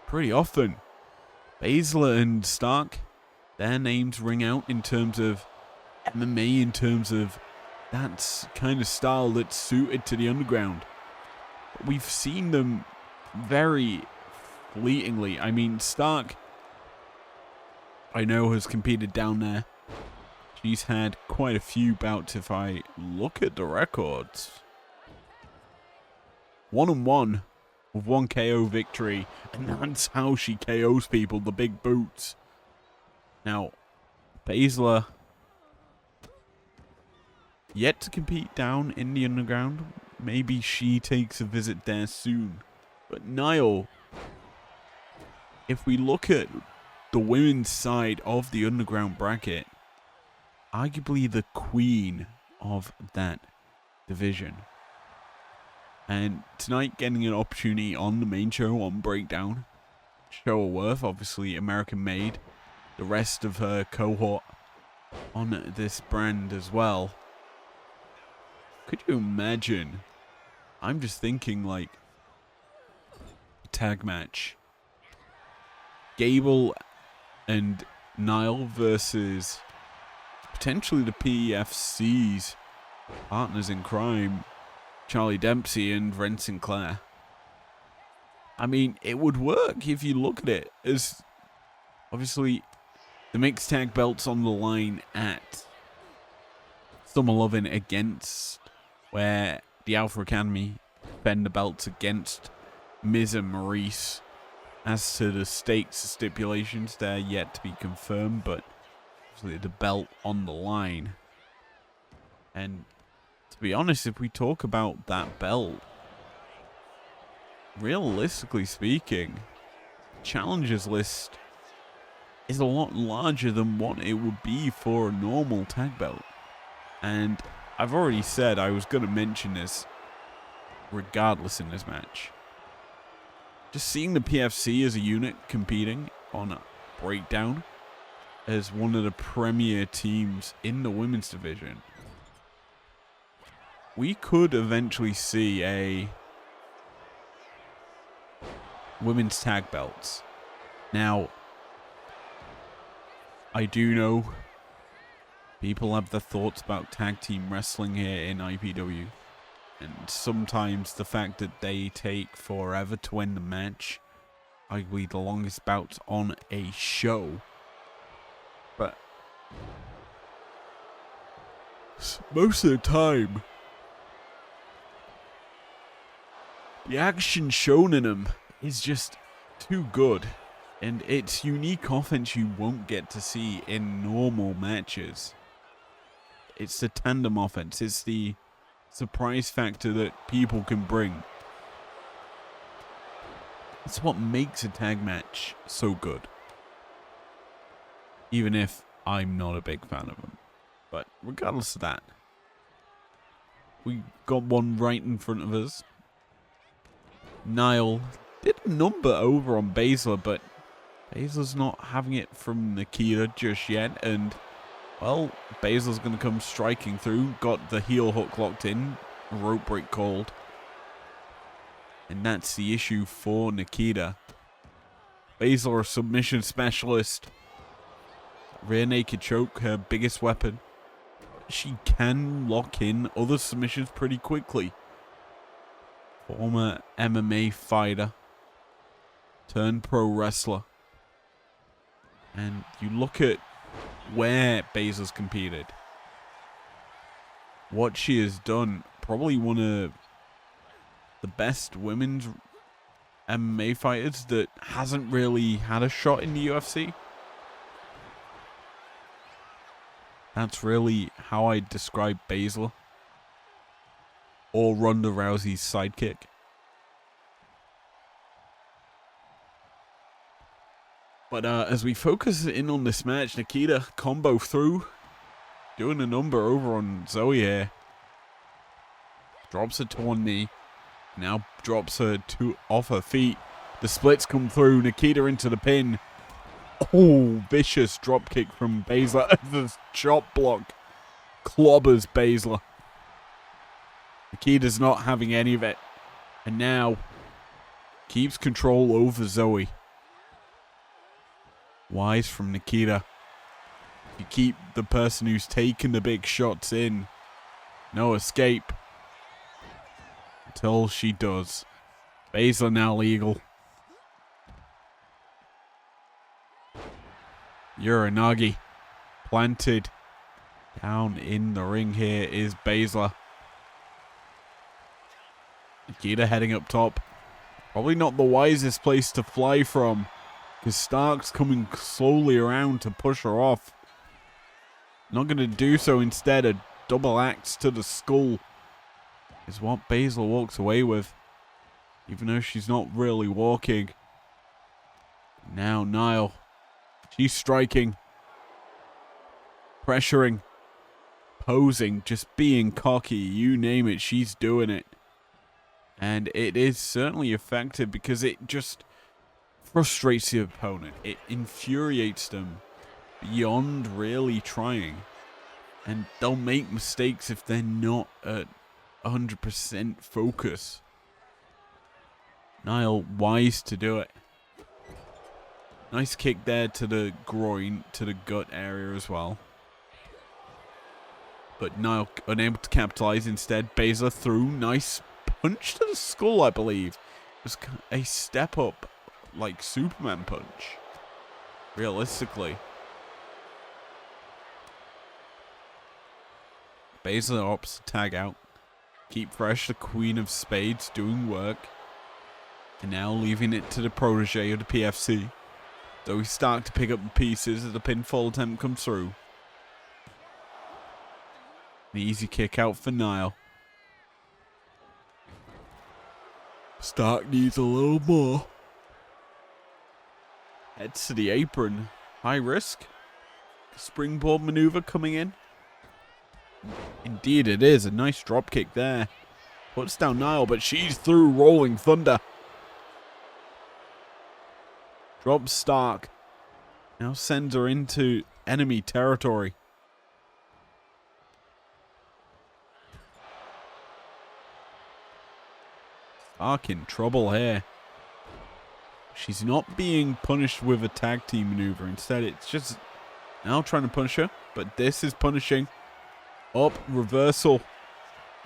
[SPEAKER 1] pretty often. Baszler and Stark, their names ring out in terms of MMA, in terms of that kind of style that's suited to the Underground. But we've seen them very fleetingly. I mean, Stark, I know, has competed down there. She's had quite a few bouts if I look at the records. 1-1 with 1 KO victory, and that's how she KOs people, the big boots. Now, Baszler yet to compete down in the Underground. Maybe she takes a visit there soon. But Niall, if we look at the women's side of the Underground bracket, arguably the queen of that division. And tonight, getting an opportunity on the main show on Breakdown. Show her worth, obviously American made. The rest of her cohort on this brand as well. Could you imagine? I'm just thinking like a tag match. Gable and Niall versus potentially the PFC's partners in crime, Charlie Dempsey and Ren Sinclair. I mean, it would work if you look at it as obviously the mixed tag belts on the line at Summer Loving against where the Alpha Academy defend the belts against Miz and Maurice. As to the stakes stipulations, they're yet to be confirmed, but obviously the belt on the line. And to be honest, if we talk about that belt, realistically speaking, challengers list is a lot larger than what it would be for a normal tag belt. And I've already said I was going to mention this regardless in this match. Just seeing the PFC as a unit competing on a Breakdown as one of the premier teams in the women's division, we could eventually see a women's tag belts. Now, I do know people have their thoughts about tag team wrestling here in IPW. And sometimes the fact that they take forever to win the match, arguably the longest bouts on a show. But most of the time, the action shown in them is just too good. And it's unique offense you won't get to see in normal matches. It's the tandem offense. It's the surprise factor that people can bring. It's what makes a tag match so good. Even if I'm not a big fan of them. But regardless of that, we got one right in front of us. Niall did a number over on Baszler, but Baszler's not having it from Nikita just yet, and well, Baszler's going to come striking through. Got the heel hook locked in. Rope break called. And that's the issue for Nikita. Baszler, a submission specialist. Rear naked choke, her biggest weapon. She can lock in other submissions pretty quickly. Former MMA fighter. Turned pro wrestler. And you look at where Baszler's competed, what she has done, probably one of the best women's MMA fighters that hasn't really had a shot in the UFC. That's really how I describe Baszler. Or Ronda Rousey's sidekick. But as we focus in on this match, Nikita combo through. Doing a number over on Zoe here. Drops her to one knee. Now drops her off her feet. The splits come through. Nikita into the pin. Oh, vicious drop kick from Baszler. The chop block clobbers Baszler. Nikita's not having any of it. And now keeps control over Zoe. Wise from Nikita. You keep the person who's taken the big shots in. No escape. Until she does. Baszler now legal. Uranagi planted. Down in the ring here is Baszler. Nikita heading up top. Probably not the wisest place to fly from, because Stark's coming slowly around to push her off. Not going to do so. Instead, a double axe to the skull is what Baszler walks away with, even though she's not really walking. Now Niall. She's striking. Pressuring. Posing. Just being cocky. You name it. She's doing it. And it is certainly effective because it just frustrates the opponent. It infuriates them beyond really trying. And they'll make mistakes if they're not at 100% focus. Niall wise to do it. Nice kick there to the groin, to the gut area as well. But Niall unable to capitalize. Instead, Baszler through. Nice punch to the skull, I believe. It was a step up, like Superman punch. Realistically. Baszler opts to tag out. Keep fresh, the Queen of Spades doing work. And now leaving it to the protege of the PFC. Though he's starting to pick up the pieces as the pinfall attempt comes through. An easy kick out for Niall. Stark needs a little more. Heads to the apron. High risk. Springboard maneuver coming in. Indeed it is. A nice drop kick there. Puts down Niall, but she's through Rolling Thunder. Drops Stark. Now sends her into enemy territory. Stark in trouble here. She's not being punished with a tag team maneuver. Instead, it's just now trying to punish her. But this is punishing. Up, reversal.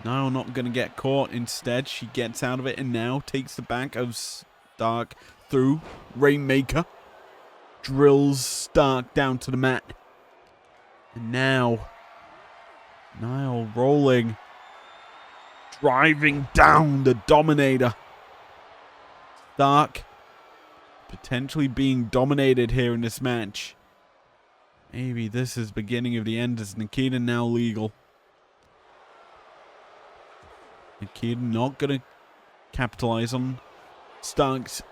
[SPEAKER 1] Niall not going to get caught. Instead, she gets out of it and now takes the back of Stark through. Rainmaker. Drills Stark down to the mat. And now, Niall rolling. Driving down the Dominator. Stark potentially being dominated here in this match. Maybe this is beginning of the end as Nikita now legal. Nikita not going to capitalize on Stark's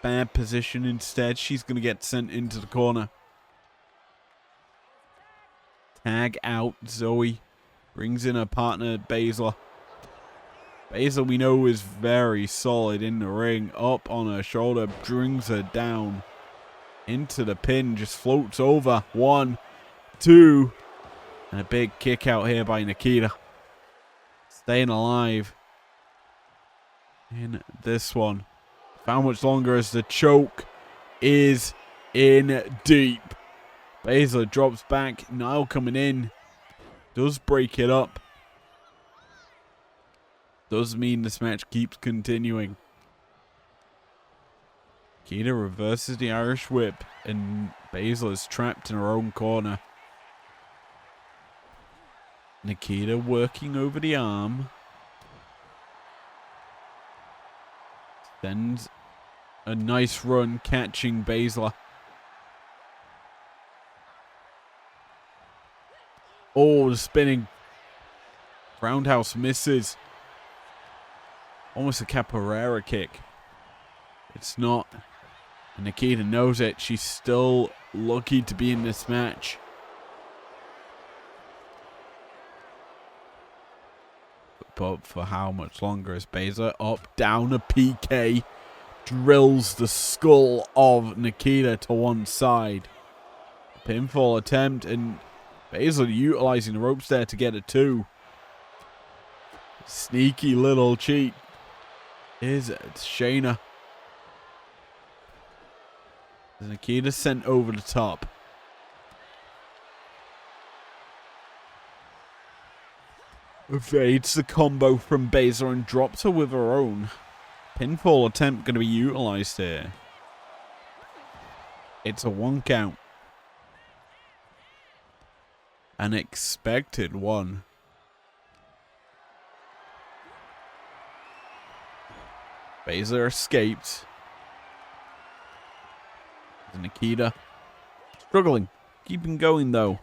[SPEAKER 1] bad position. Instead, she's going to get sent into the corner. Tag out. Zoe brings in her partner, Baszler. Baszler, we know, is very solid in the ring. Up on her shoulder, brings her down into the pin. Just floats over. 1, 2. And a big kick out here by Nikita. Staying alive in this one. How much longer as the choke is in deep. Baszler drops back. Niall coming in. Does break it up. Does mean this match keeps continuing. Nikita reverses the Irish whip. And Baszler is trapped in her own corner. Nikita working over the arm. Sends a nice run catching Baszler. Oh, the spinning roundhouse misses. Almost a capoeira kick. It's not. And Nikita knows it. She's still lucky to be in this match. But for how much longer is Baszler? Up, down, a PK. Drills the skull of Nikita to one side. Pinfall attempt, and Baszler utilizing the ropes there to get a 2. Sneaky little cheat. Is Shayna. Nikita sent over the top. Evades the combo from Baszler and drops her with her own. Pinfall attempt going to be utilized here. It's a 1 count. An expected one. Baszler escaped. Nikita struggling. Keeping going though.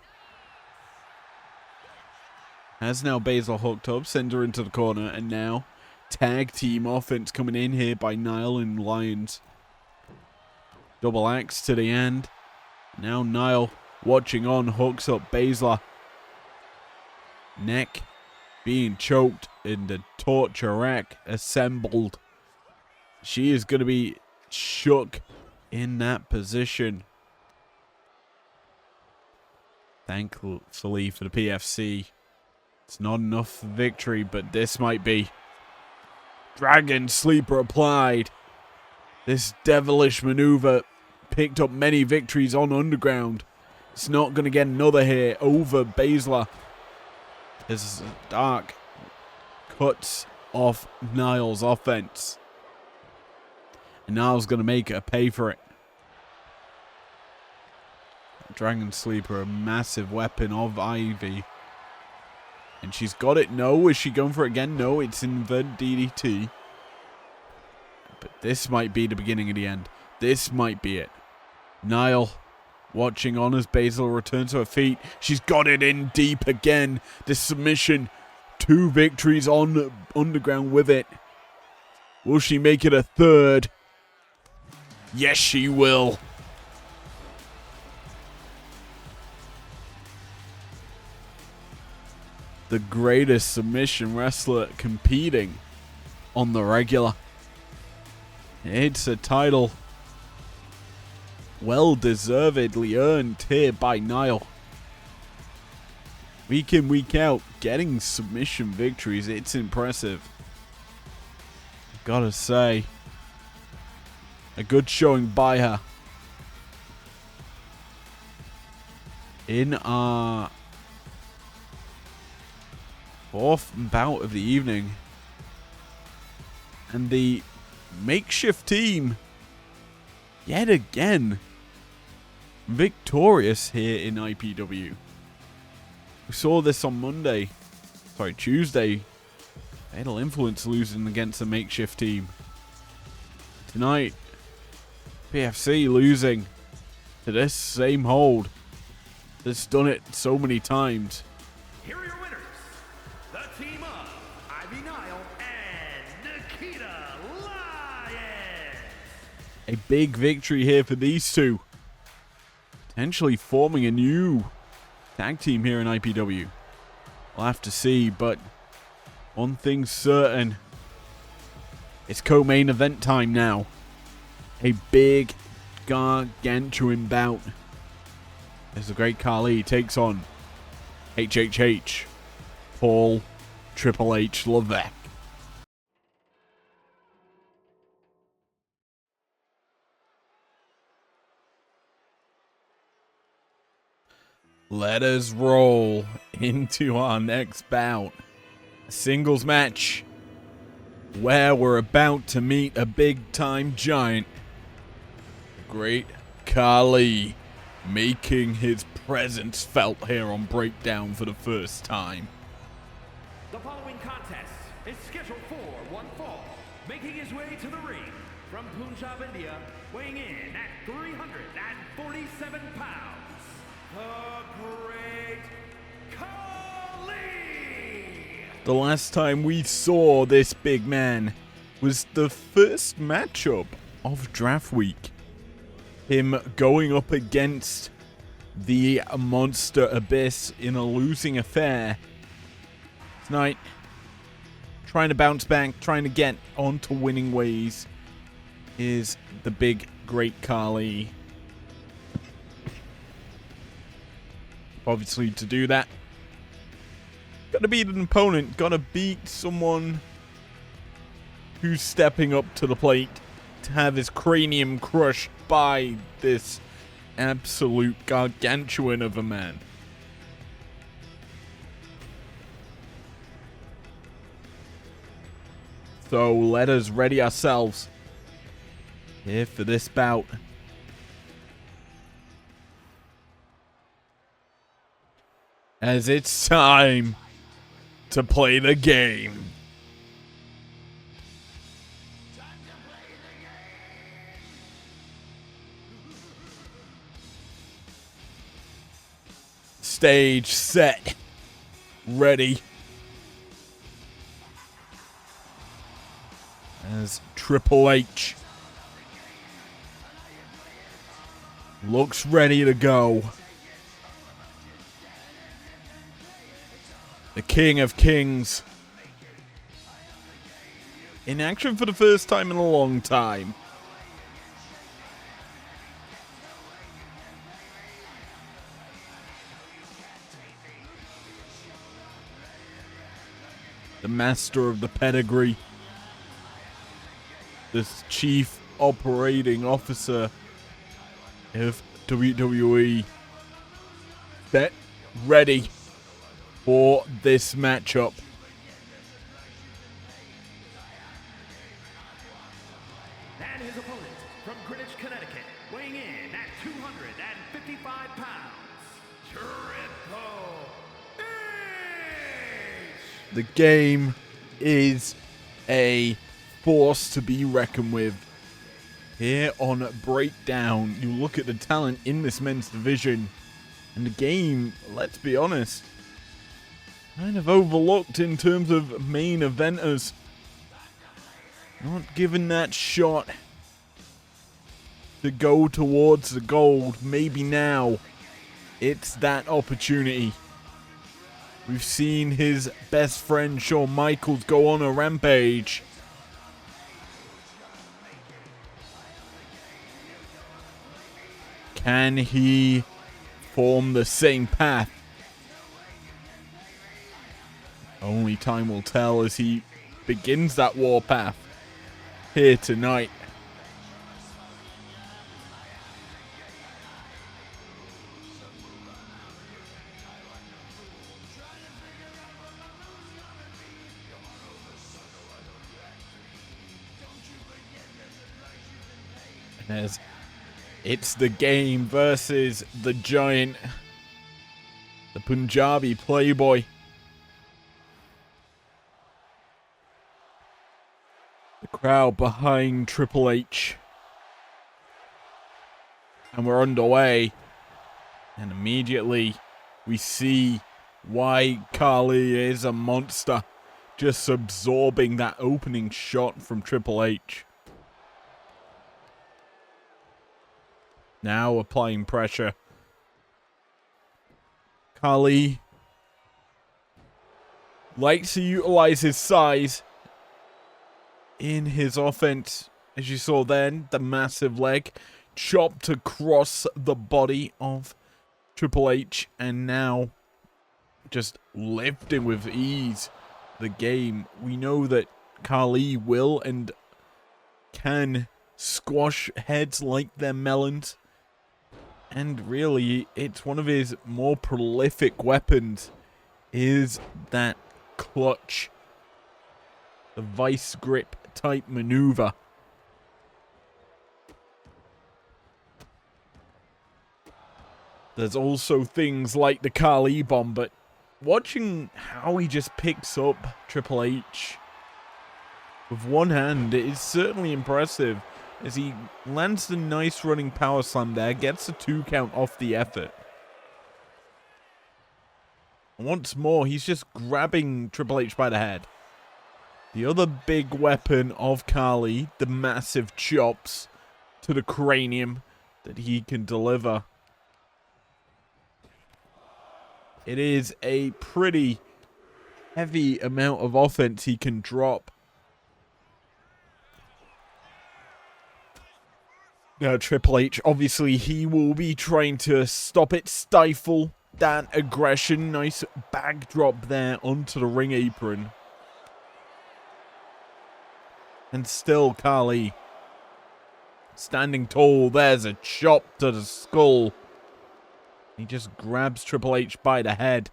[SPEAKER 1] Has now Baszler hooked up, send her into the corner, and now tag team offense coming in here by Niall and Lyons. Double axe to the end. Now Niall watching on, hooks up Baszler. Neck being choked and the torture rack assembled. She is going to be shook in that position. Thankfully for the PFC, it's not enough for victory, but this might be. Dragon Sleeper applied. This devilish maneuver picked up many victories on Underground. It's not going to get another here over Baszler. As Dark cuts off Niall's offense. And Niall's going to make her pay for it. Dragon Sleeper, a massive weapon of Ivy. And she's got it. No, is she going for it again? No, it's inverted DDT. But this might be the beginning of the end. This might be it. Niall watching on as Baszler returns to her feet. She's got it in deep again. The submission. 2 victories on Underground with it. Will she make it a third? Yes, she will. The greatest submission wrestler competing on the regular. It's a title well deservedly earned here by Niall. Week in, week out, getting submission victories. It's impressive. Gotta say, a good showing by her. In our 4th bout of the evening. And the makeshift team, yet again, victorious here in IPW. We saw this on Tuesday. Fatal Influence losing against the makeshift team. Tonight, PFC losing to this same hold that's done it so many times.
[SPEAKER 2] Here are your winners, the team of Ivy Nile and Nikita Lyons.
[SPEAKER 1] A big victory here for these two. Potentially forming a new tag team here in IPW. We'll have to see, but one thing's certain. It's co-main event time now. A big, gargantuan bout. As the Great Khali takes on HHH, Paul Triple H Levesque. Let us roll into our next bout. A singles match where we're about to meet a big-time giant. Great Khali making his presence felt here on Breakdown for the first time.
[SPEAKER 2] The following contest is scheduled for one fall. Making his way to the ring from Punjab, India, weighing in at 347 pounds, the Great Khali!
[SPEAKER 1] The last time we saw this big man was the first matchup of Draft Week. Him going up against the Monster Abyss in a losing affair. Tonight, trying to bounce back, trying to get onto winning ways, is the big Great Khali. Obviously, to do that, gotta beat an opponent, gotta beat someone who's stepping up to the plate to have his cranium crushed by this absolute gargantuan of a man. So let us ready ourselves here for this bout. As it's time to play the game. Stage set. Ready. As Triple H looks ready to go. The King of Kings. In action for the first time in a long time. The master of the pedigree. This chief operating officer of WWE. Set, ready for this matchup.
[SPEAKER 2] And his opponent from Greenwich, Connecticut, weighing in at 255 pounds, Triple H!
[SPEAKER 1] The game is a force to be reckoned with. Here on Breakdown, you look at the talent in this men's division, and the game, let's be honest, kind of overlooked in terms of main eventers. Not given that shot to go towards the gold. Maybe now it's that opportunity. We've seen his best friend Shawn Michaels go on a rampage. Can he form the same path? Only time will tell as he begins that warpath here tonight. As it's the game versus the giant, the Punjabi playboy. The crowd behind Triple H. And we're underway. And immediately we see why Khali is a monster. Just absorbing that opening shot from Triple H. Now applying pressure. Khali likes to utilize his size in his offense. As you saw then, the massive leg chopped across the body of Triple H. And now just lifting with ease the game. We know that Khali will and can squash heads like they're melons. And really, it's one of his more prolific weapons, is that clutch, the vice grip type maneuver. There's also things like the Khali bomb, but watching how he just picks up Triple H with one hand is certainly impressive. As he lands the nice running power slam there, gets the 2 count off the effort. And once more, he's just grabbing Triple H by the head. The other big weapon of Khali, the massive chops to the cranium that he can deliver. It is a pretty heavy amount of offense he can drop. Now, Triple H, obviously, he will be trying to stop it, stifle that aggression. Nice backdrop there onto the ring apron. And still, Khali standing tall. There's a chop to the skull. He just grabs Triple H by the head.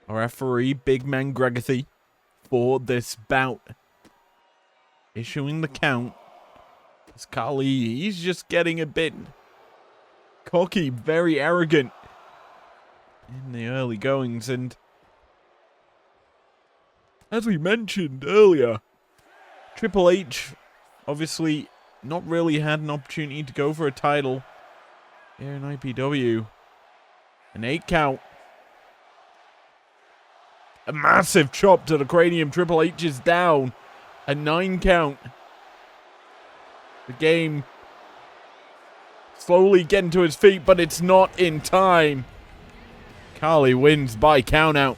[SPEAKER 1] Our referee, Big Man Gregathy, for this bout, issuing the count. As Khali, he's just getting a bit cocky, very arrogant in the early goings. And as we mentioned earlier, Triple H obviously not really had an opportunity to go for a title here in IPW. An 8 count. A massive chop to the cranium. Triple H is down. A 9 count. The game slowly getting to his feet, but it's not in time. Carly wins by countout.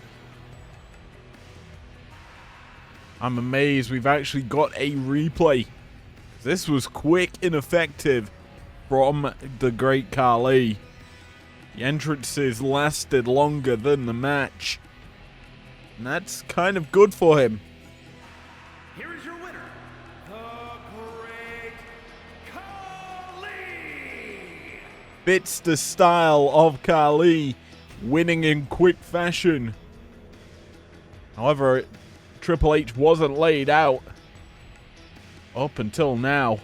[SPEAKER 1] I'm amazed we've actually got a replay. This was quick and effective from the great Carly. The entrances lasted longer than the match. And that's kind of good for him.
[SPEAKER 2] Here is your winner, the Great Khali!
[SPEAKER 1] Fits the style of Carly, winning in quick fashion. However, Triple H wasn't laid out up until now.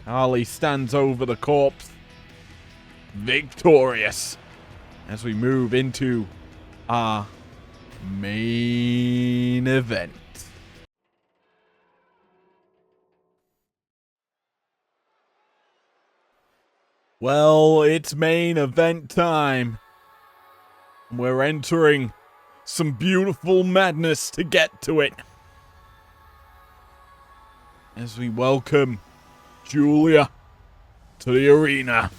[SPEAKER 1] Carly stands over the corpse, victorious, as we move into our main event. Well, it's main event time. We're entering some beautiful madness to get to it. As we welcome Julia to the arena.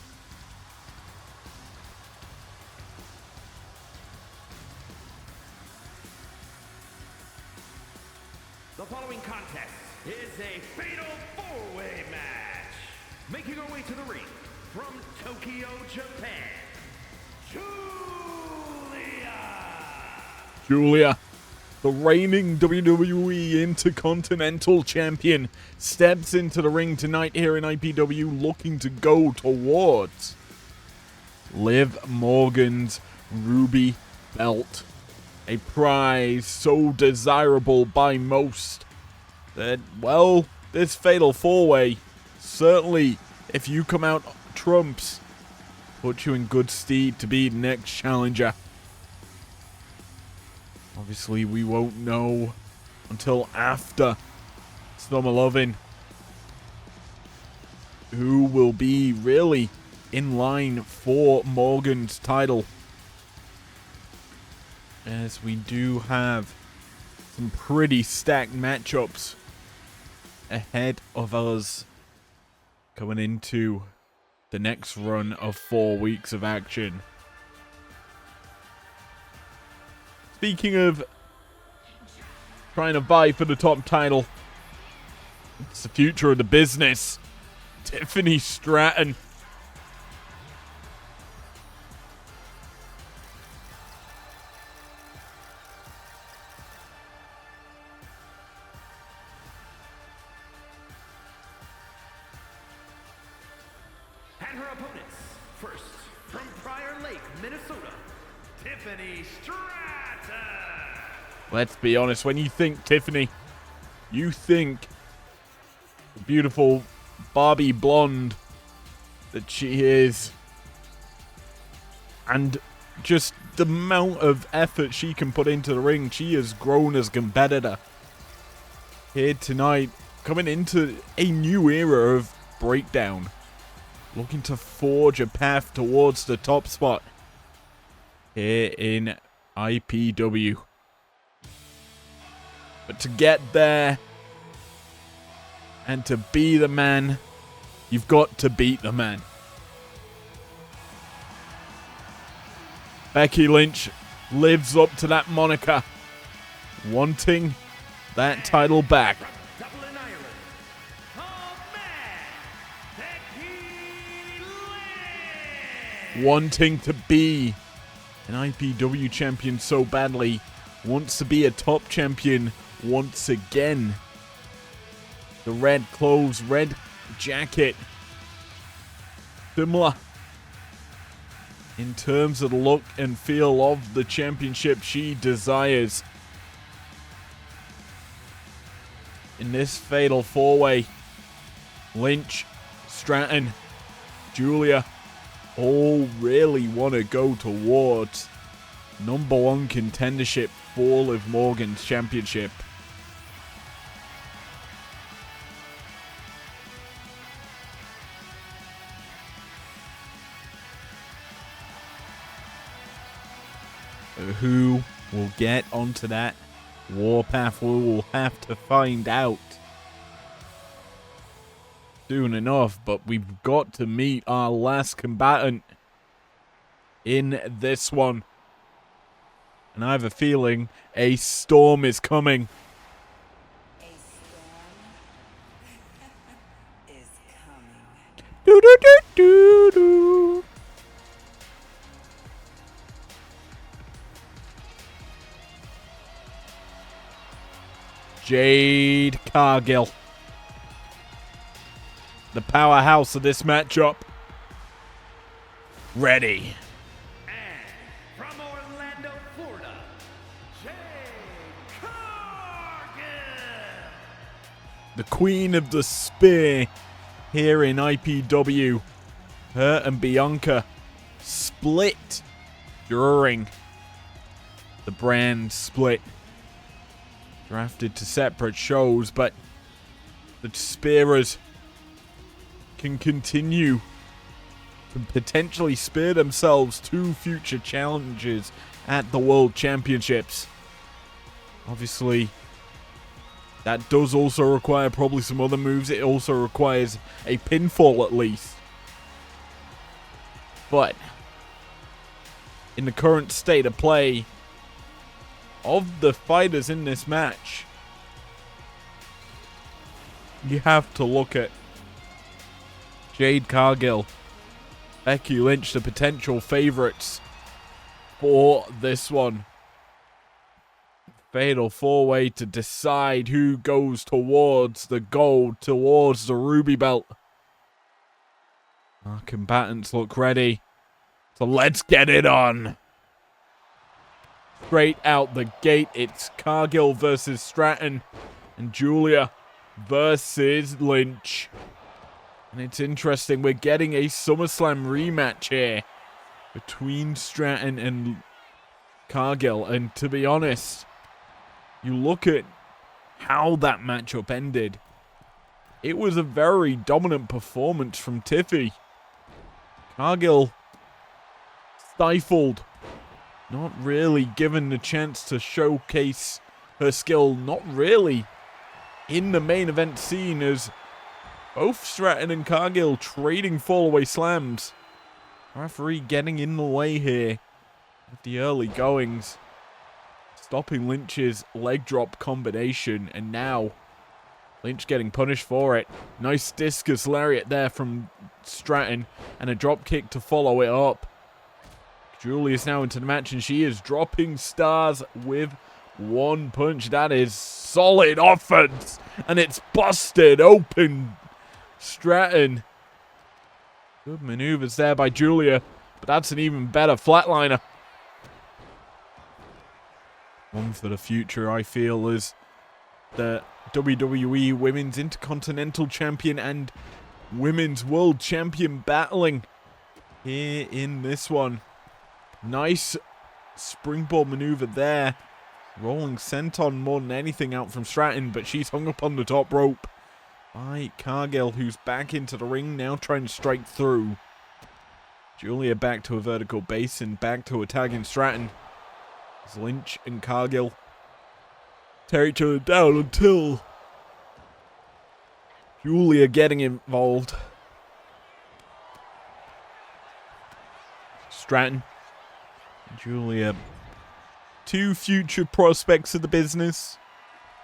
[SPEAKER 2] The following contest is a fatal four-way match. Making her way to the ring from Tokyo, Japan,
[SPEAKER 1] Julia, the reigning WWE Intercontinental Champion, steps into the ring tonight here in IPW looking to go towards Liv Morgan's Ruby Belt. A prize so desirable by most that, well, this fatal four-way, certainly, if you come out trumps, put you in good stead to be the next challenger. Obviously, we won't know until after Summer Lovin' who will be really in line for Morgan's title. As we do have some pretty stacked matchups ahead of us going into the next run of 4 weeks of action. Speaking of trying to vie for the top title, it's the future of the business. Tiffany Stratton.
[SPEAKER 2] and her opponents. First, from Prior Lake, Minnesota, Tiffany Stratton.
[SPEAKER 1] Let's be honest, when you think Tiffany, you think the beautiful Barbie blonde that she is. And just the amount of effort she can put into the ring. She has grown as a competitor. Here tonight, coming into a new era of breakdown. Looking to forge a path towards the top spot here in IPW. But to get there and to be the man, you've got to beat the man. Becky Lynch lives up to that moniker, wanting that title back.
[SPEAKER 2] Dublin, Ireland, Becky Lynch.
[SPEAKER 1] Wanting to be an IPW champion so badly, wants to be a top champion once again. The red clothes, red jacket, similar in terms of the look and feel of the championship she desires. In this fatal four-way, Lynch, Stratton, Julia all really want to go towards #1 contendership for Liv Morgan's championship. Who will get onto that warpath? We will have to find out soon enough, but we've got to meet our last combatant in this one. And I have a feeling a storm is coming.
[SPEAKER 3] A storm is coming.
[SPEAKER 1] Do do do do do. Jade Cargill, the powerhouse of this matchup. Ready.
[SPEAKER 2] And from Orlando, Florida, Jade Cargill.
[SPEAKER 1] The queen of the spear here in IPW. Her and Bianca split during the brand split. Drafted to separate shows, but the Spearers can continue to potentially spear themselves to future challenges at the World Championships. Obviously, that does also require probably some other moves. It also requires a pinfall at least. But in the current state of play of the fighters in this match, you have to look at Jade Cargill, Becky Lynch, the potential favorites for this one. Fatal four-way to decide who goes towards the gold, towards the ruby belt. Our combatants look ready, so let's get it on. Straight out the gate, it's Cargill versus Stratton and Julia versus Lynch. And it's interesting, we're getting a SummerSlam rematch here between Stratton and Cargill. And to be honest, you look at how that matchup ended. It was a very dominant performance from Tiffy. Cargill stifled, not really given the chance to showcase her skill, not really in the main event scene, as both Stratton and Cargill trading fallaway slams. Referee getting in the way here at the early goings, stopping Lynch's leg drop combination, and now Lynch getting punished for it. Nice discus lariat there from Stratton, and a drop kick to follow it up. Julia's now into the match, and she is dropping stars with one punch. That is solid offense, and it's busted open. Stratton. Good maneuvers there by Julia, but that's an even better flatliner. One for the future, I feel, is the WWE Women's Intercontinental Champion and Women's World Champion battling here in this one. Nice springboard maneuver there. Rolling senton more than anything out from Stratton, but she's hung up on the top rope by Cargill, who's back into the ring now, trying to strike through. Julia back to a vertical base and back to attacking Stratton. As Lynch and Cargill tear each other down until Julia getting involved. Stratton, Julia, two future prospects of the business.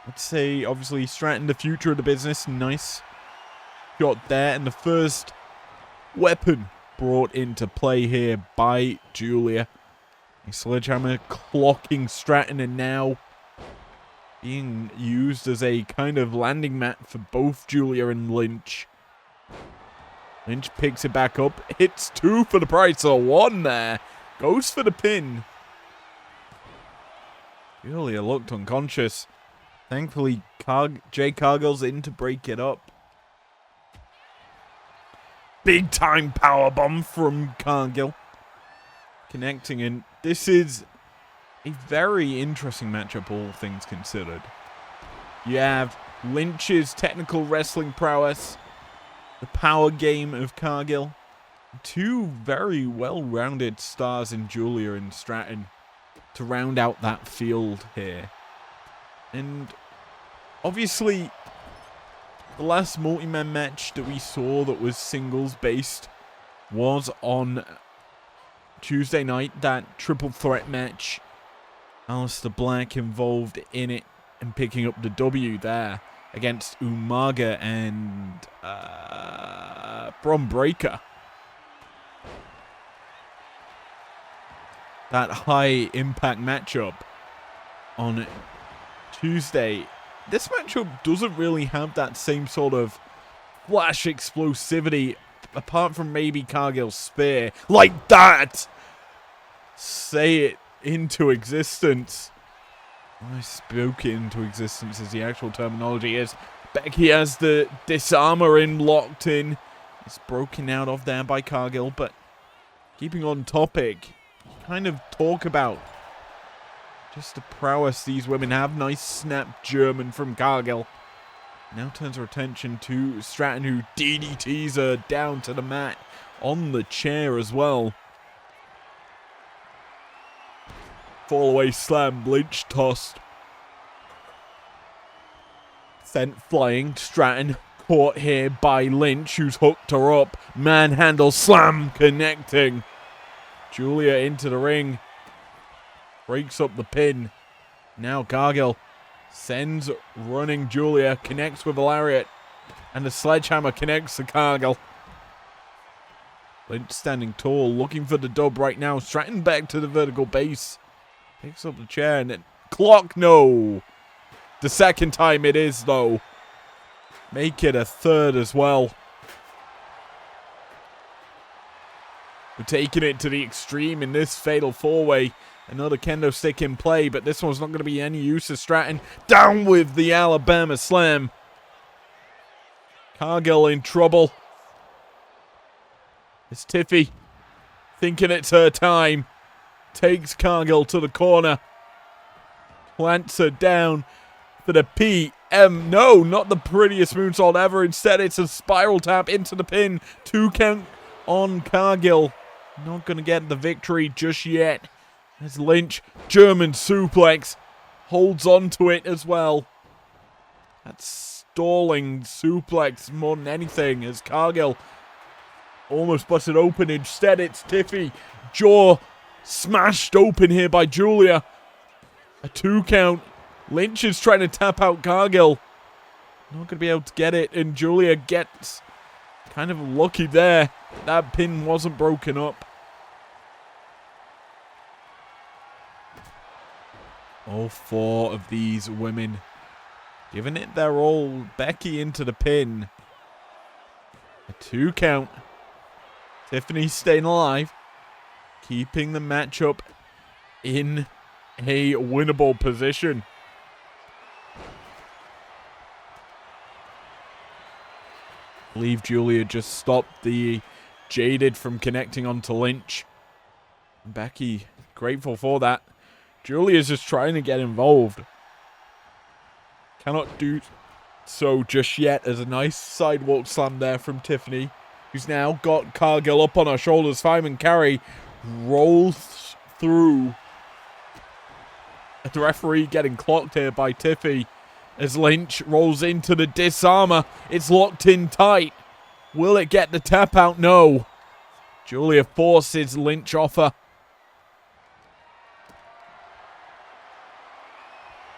[SPEAKER 1] Let's say, obviously, Stratton, the future of the business. Nice shot there. And the first weapon brought into play here by Julia. A sledgehammer clocking Stratton, and now being used as a kind of landing mat for both Julia and Lynch. Lynch picks it back up. Hits two for the price of one there. Goes for the pin. Julia looked unconscious. Thankfully, Jay Cargill's in to break it up. Big time powerbomb from Cargill. Connecting, and this is a very interesting matchup, all things considered. You have Lynch's technical wrestling prowess, the power game of Cargill, two very well-rounded stars in Julia and Stratton to round out that field here. And obviously, the last multi-man match that we saw that was singles-based was on Tuesday night, that triple threat match. Aleister Black involved in it and picking up the W there against Umaga and Bron Breakker. That high impact matchup on Tuesday. This matchup doesn't really have that same sort of flash explosivity, apart from maybe Cargill's spear. Like that! Say it into existence. I spoke it into existence as the actual terminology is. Becky has the disarmor in, locked in. It's broken out of there by Cargill, but keeping on topic, kind of talk about just the prowess these women have. Nice snap German from Cargill. Now turns her attention to Stratton, who DDTs her down to the mat on the chair as well. Fall away slam, Lynch tossed. Sent flying, Stratton caught here by Lynch, who's hooked her up. Manhandle slam connecting. Julia into the ring. Breaks up the pin. Now Cargill sends running Julia, connects with a lariat. And the sledgehammer connects to Cargill. Lynch standing tall, looking for the dub right now. Stratton back to the vertical base. Picks up the chair and then clock, no. The second time it is, though. Make it a third as well. We're taking it to the extreme in this fatal four-way. Another kendo stick in play, but this one's not going to be any use to Stratton. Down with the Alabama slam. Cargill in trouble. It's Tiffy thinking it's her time. Takes Cargill to the corner. Plants her down for the PM. No, not the prettiest moonsault ever. Instead, it's a spiral tap into the pin. 2 count on Cargill. Not going to get the victory just yet. As Lynch, German suplex, holds on to it as well. That's stalling suplex more than anything as Cargill almost busted open. Instead, it's Tiffy. Jaw smashed open here by Julia. A 2 count. Lynch is trying to tap out Cargill. Not going to be able to get it. And Julia gets kind of lucky there. That pin wasn't broken up. All 4 of these women giving it their all. Becky into the pin. A 2 count. Tiffany staying alive. Keeping the matchup in a winnable position. I believe Julia just stopped the Jaded from connecting onto Lynch. Becky, grateful for that. Julia's just trying to get involved. Cannot do so just yet, as a nice sidewalk slam there from Tiffany, who's now got Cargill up on her shoulders. Fireman carry rolls through. The referee getting clocked here by Tiffy as Lynch rolls into the disarmor. It's locked in tight. Will it get the tap out? No. Julia forces Lynch off her.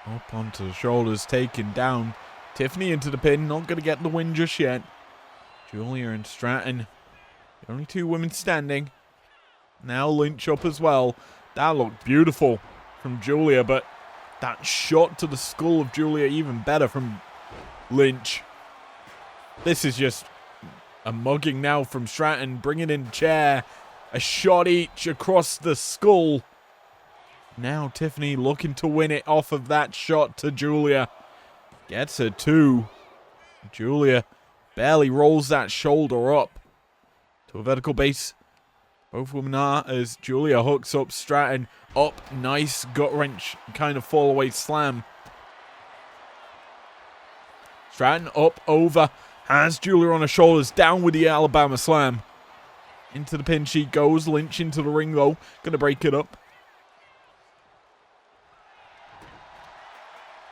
[SPEAKER 1] Up onto the shoulders, taken down. Tiffany into the pin, not going to get the win just yet. Julia and Stratton, the only 2 women standing. Now Lynch up as well. That looked beautiful from Julia, but that shot to the skull of Julia even better from Lynch. This is just a mugging now from Stratton, bringing in chair. A shot each across the skull. Now Tiffany looking to win it off of that shot to Julia. Gets her 2. Julia barely rolls that shoulder up to a vertical base. Both women are, as Julia hooks up Stratton up. Nice gut wrench kind of fall away slam. Stratton up over. Has Julia on her shoulders. Down with the Alabama slam. Into the pin she goes. Lynch into the ring though. Gonna break it up.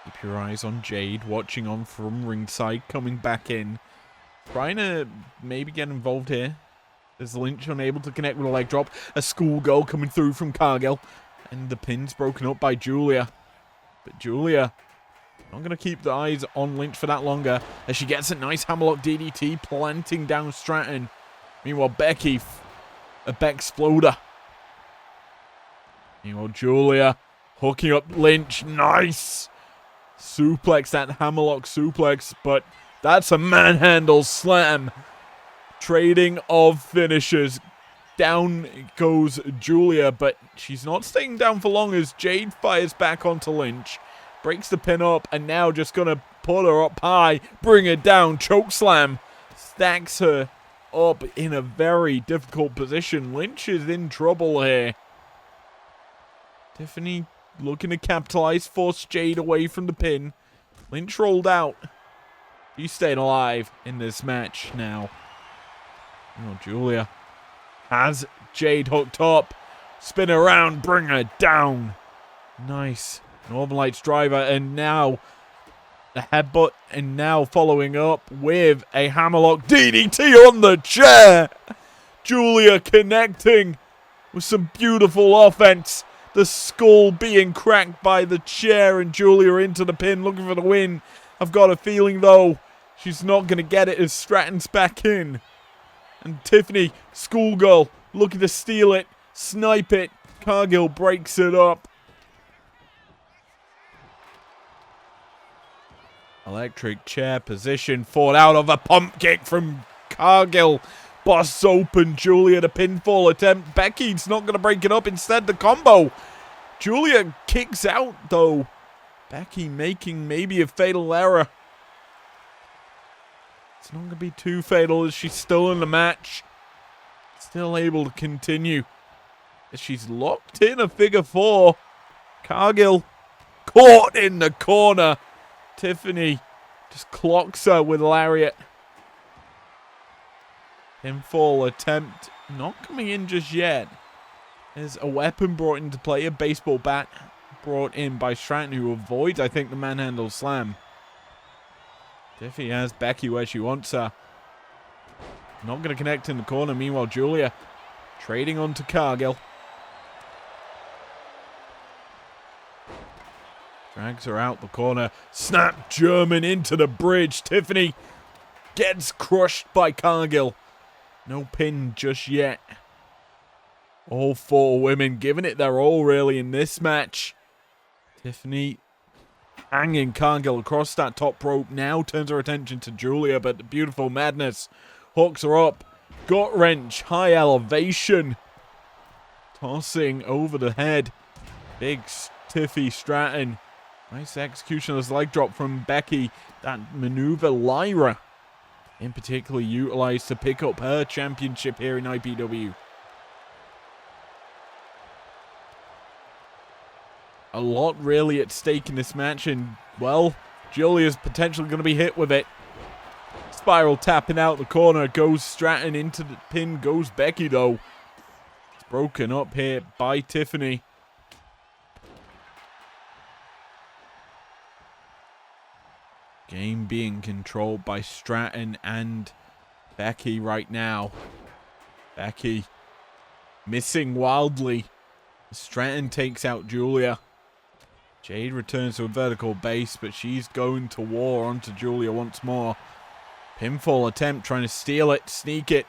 [SPEAKER 1] Keep your eyes on Jade, watching on from ringside, coming back in. Trying to maybe get involved here. As Lynch unable to connect with a leg drop. A schoolgirl coming through from Cargill. And the pin's broken up by Julia. But Julia not going to keep the eyes on Lynch for that longer. As she gets a nice hammerlock DDT planting down Stratton. Meanwhile, Becky, a Bexploder. Meanwhile, Julia hooking up Lynch. Nice! Suplex, that hammerlock suplex. But that's a manhandle slam. Trading of finishers. Down goes Julia, but she's not staying down for long as Jade fires back onto Lynch. Breaks the pin up, and now just going to put her up high. Bring her down. Chokeslam. Stacks her up in a very difficult position. Lynch is in trouble here. Tiffany looking to capitalize. Force Jade away from the pin. Lynch rolled out. She's staying alive in this match now. Oh, Julia has Jade hooked up. Spin her around, bring her down. Nice. Northern Lights driver, and now the headbutt, and now following up with a hammerlock DDT on the chair. Julia connecting with some beautiful offense. The skull being cracked by the chair, and Julia into the pin looking for the win. I've got a feeling, though, she's not going to get it as Stratton's back in. And Tiffany, schoolgirl, looking to steal it, snipe it. Cargill breaks it up. Electric chair position, fought out of a pump kick from Cargill. Busts open Julia, the pinfall attempt. Becky's not going to break it up, instead the combo. Julia kicks out, though. Becky making maybe a fatal error. It's not going to be too fatal as she's still in the match. Still able to continue. As she's locked in a figure four. Cargill caught in the corner. Tiffany just clocks her with lariat. Pinfall attempt not coming in just yet. There's a weapon brought into play, a baseball bat brought in by Stratton, who avoids, I think, the manhandle slam. Tiffany has Becky where she wants her. Not going to connect in the corner. Meanwhile, Julia trading onto Cargill. Drags her out the corner. Snap German into the bridge. Tiffany gets crushed by Cargill. No pin just yet. All four women giving it their all, really, in this match. Tiffany hanging Cargill across that top rope. Now turns her attention to Julia, but the beautiful Madness hooks her up. Gut wrench, high elevation. Tossing over the head. Big Tiffy Stratton. Nice execution of this leg drop from Becky. That maneuver Lyra in particular utilized to pick up her championship here in IPW. A lot really at stake in this match, and, well, Julia's potentially going to be hit with it. Spiral tapping out the corner, goes Stratton into the pin, goes Becky, though. It's broken up here by Tiffany. Game being controlled by Stratton and Becky right now. Becky missing wildly. Stratton takes out Julia. Jade returns to a vertical base, but she's going to war onto Julia once more. Pinfall attempt, trying to steal it, sneak it.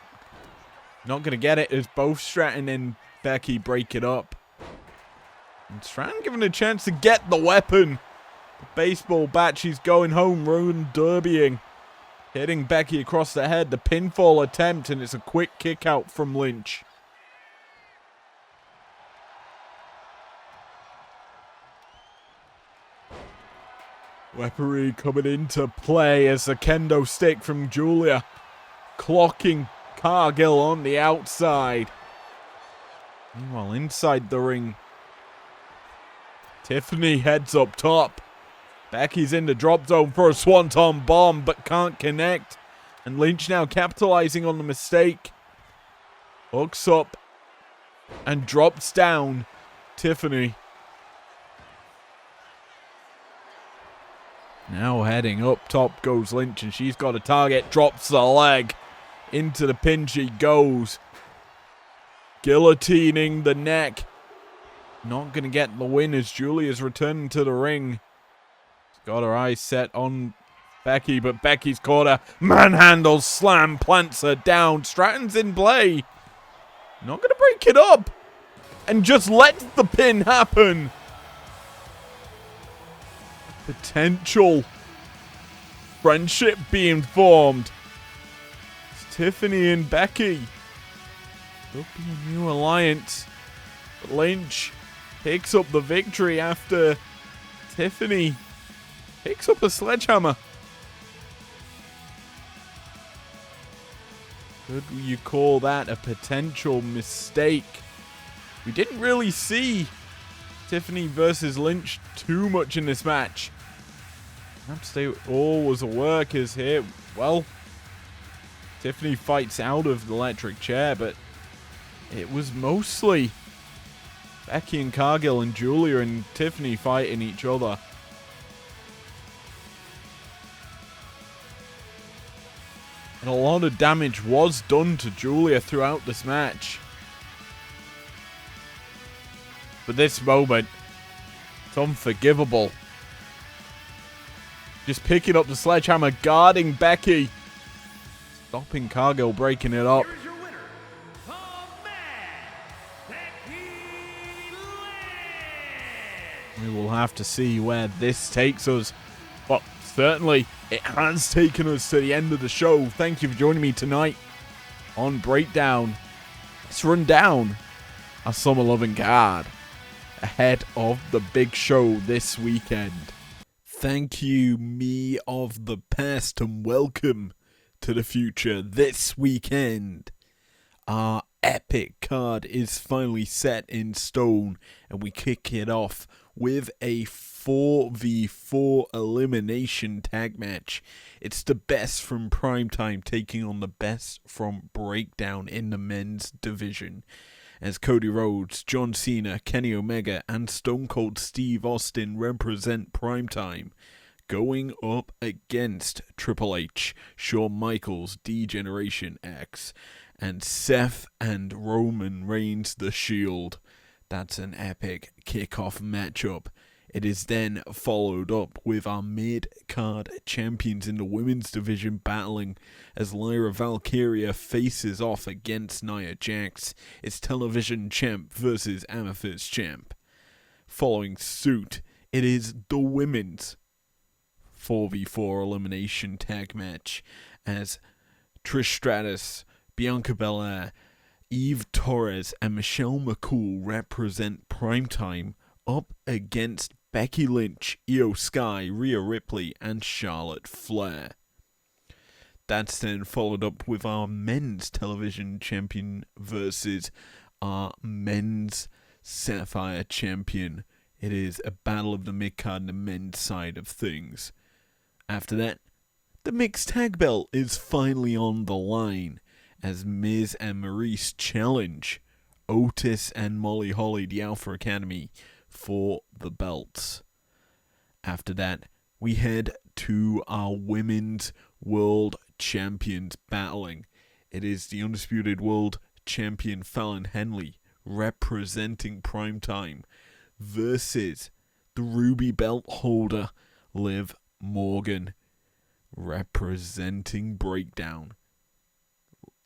[SPEAKER 1] Not going to get it as both Stratton and Becky break it up. And Stratton given a chance to get the weapon. The baseball bat, she's going home, Rowan derbying. Hitting Becky across the head, the pinfall attempt, and it's a quick kick out from Lynch. Weaponry coming into play as the kendo stick from Julia. Clocking Cargill on the outside. Meanwhile, inside the ring, Tiffany heads up top. Becky's in the drop zone for a swanton bomb, but can't connect. And Lynch now capitalizing on the mistake. Hooks up and drops down Tiffany. Now heading up top goes Lynch, and she's got a target. Drops the leg. Into the pin she goes. guillotining the neck. Not going to get the win as Julia's returning to the ring. She's got her eyes set on Becky, but Becky's caught her. Manhandle slam, plants her down. Stratton's in play. Not going to break it up. And just let the pin happen. Potential friendship being formed. It's Tiffany and Becky. Could be a new alliance. But Lynch picks up the victory after Tiffany picks up a sledgehammer. Could you call that a potential mistake? We didn't really see Tiffany versus Lynch too much in this match. Perhaps they all was a workers here. Well, Tiffany fights out of the electric chair, but it was mostly Becky and Cargill and Julia and Tiffany fighting each other. And a lot of damage was done to Julia throughout this match. But this moment, it's unforgivable. Just picking up the sledgehammer, guarding Becky. Stopping Cargill, breaking it up.
[SPEAKER 2] Here's your winner, the man, Becky Lynch.
[SPEAKER 1] We will have to see where this takes us. But certainly, it has taken us to the end of the show. Thank you for joining me tonight on Breakdown. Let's run down our Summer Loving card ahead of the big show this weekend. Thank you, me of the past, and welcome to the future. This weekend, our epic card is finally set in stone, and we kick it off with a 4v4 elimination tag match. It's the best from Primetime taking on the best from Breakdown in the men's division, as Cody Rhodes, John Cena, Kenny Omega, and Stone Cold Steve Austin represent Primetime, going up against Triple H, Shawn Michaels, D-Generation X, and Seth and Roman Reigns the Shield. That's an epic kickoff matchup. It is then followed up with our mid-card champions in the women's division battling as Lyra Valkyria faces off against Nia Jax. It's television champ versus Amethyst champ. Following suit, it is the women's 4v4 elimination tag match as Trish Stratus, Bianca Belair, Eve Torres, and Michelle McCool represent Primetime up against Becky Lynch, Io Sky, Rhea Ripley, and Charlotte Flair. That's then followed up with our men's television champion versus our men's Sapphire champion. It is a battle of the mid-card and the men's side of things. After that, the mixed tag belt is finally on the line as Miz and Maurice challenge Otis and Molly Holly, the Alpha Academy, for the belts. After that, we head to our women's world champions battling. It is the undisputed world champion Fallon Henley representing Primetime versus the ruby belt holder Liv Morgan representing Breakdown.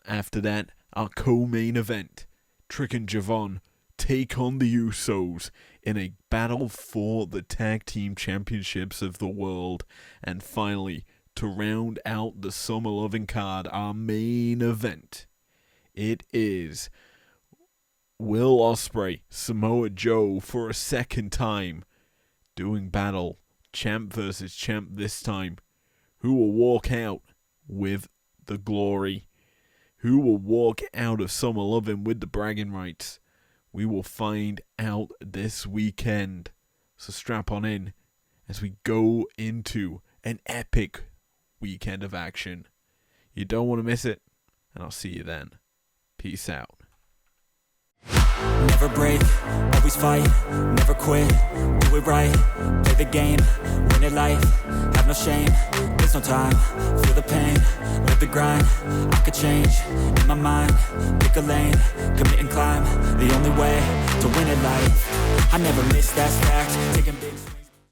[SPEAKER 1] After that, our co-main event, Trick and Javon take on the Usos in a battle for the tag team championships of the world. And finally, to round out the Summer Loving card, our main event, it is Will Ospreay, Samoa Joe for a second time, doing battle, champ versus champ this time. Who will walk out with the glory? Who will walk out of Summer Loving with the bragging rights? We will find out this weekend. So strap on in as we go into an epic weekend of action. You don't want to miss it, and I'll see you then. Peace out.
[SPEAKER 4] Never break, always fight, never quit, do it right, play the game, win it life, have no shame, there's no time, feel the pain, live the grind, I could change, in my mind, pick a lane, commit and climb, the only way to win at life. I never miss, that's fact, taking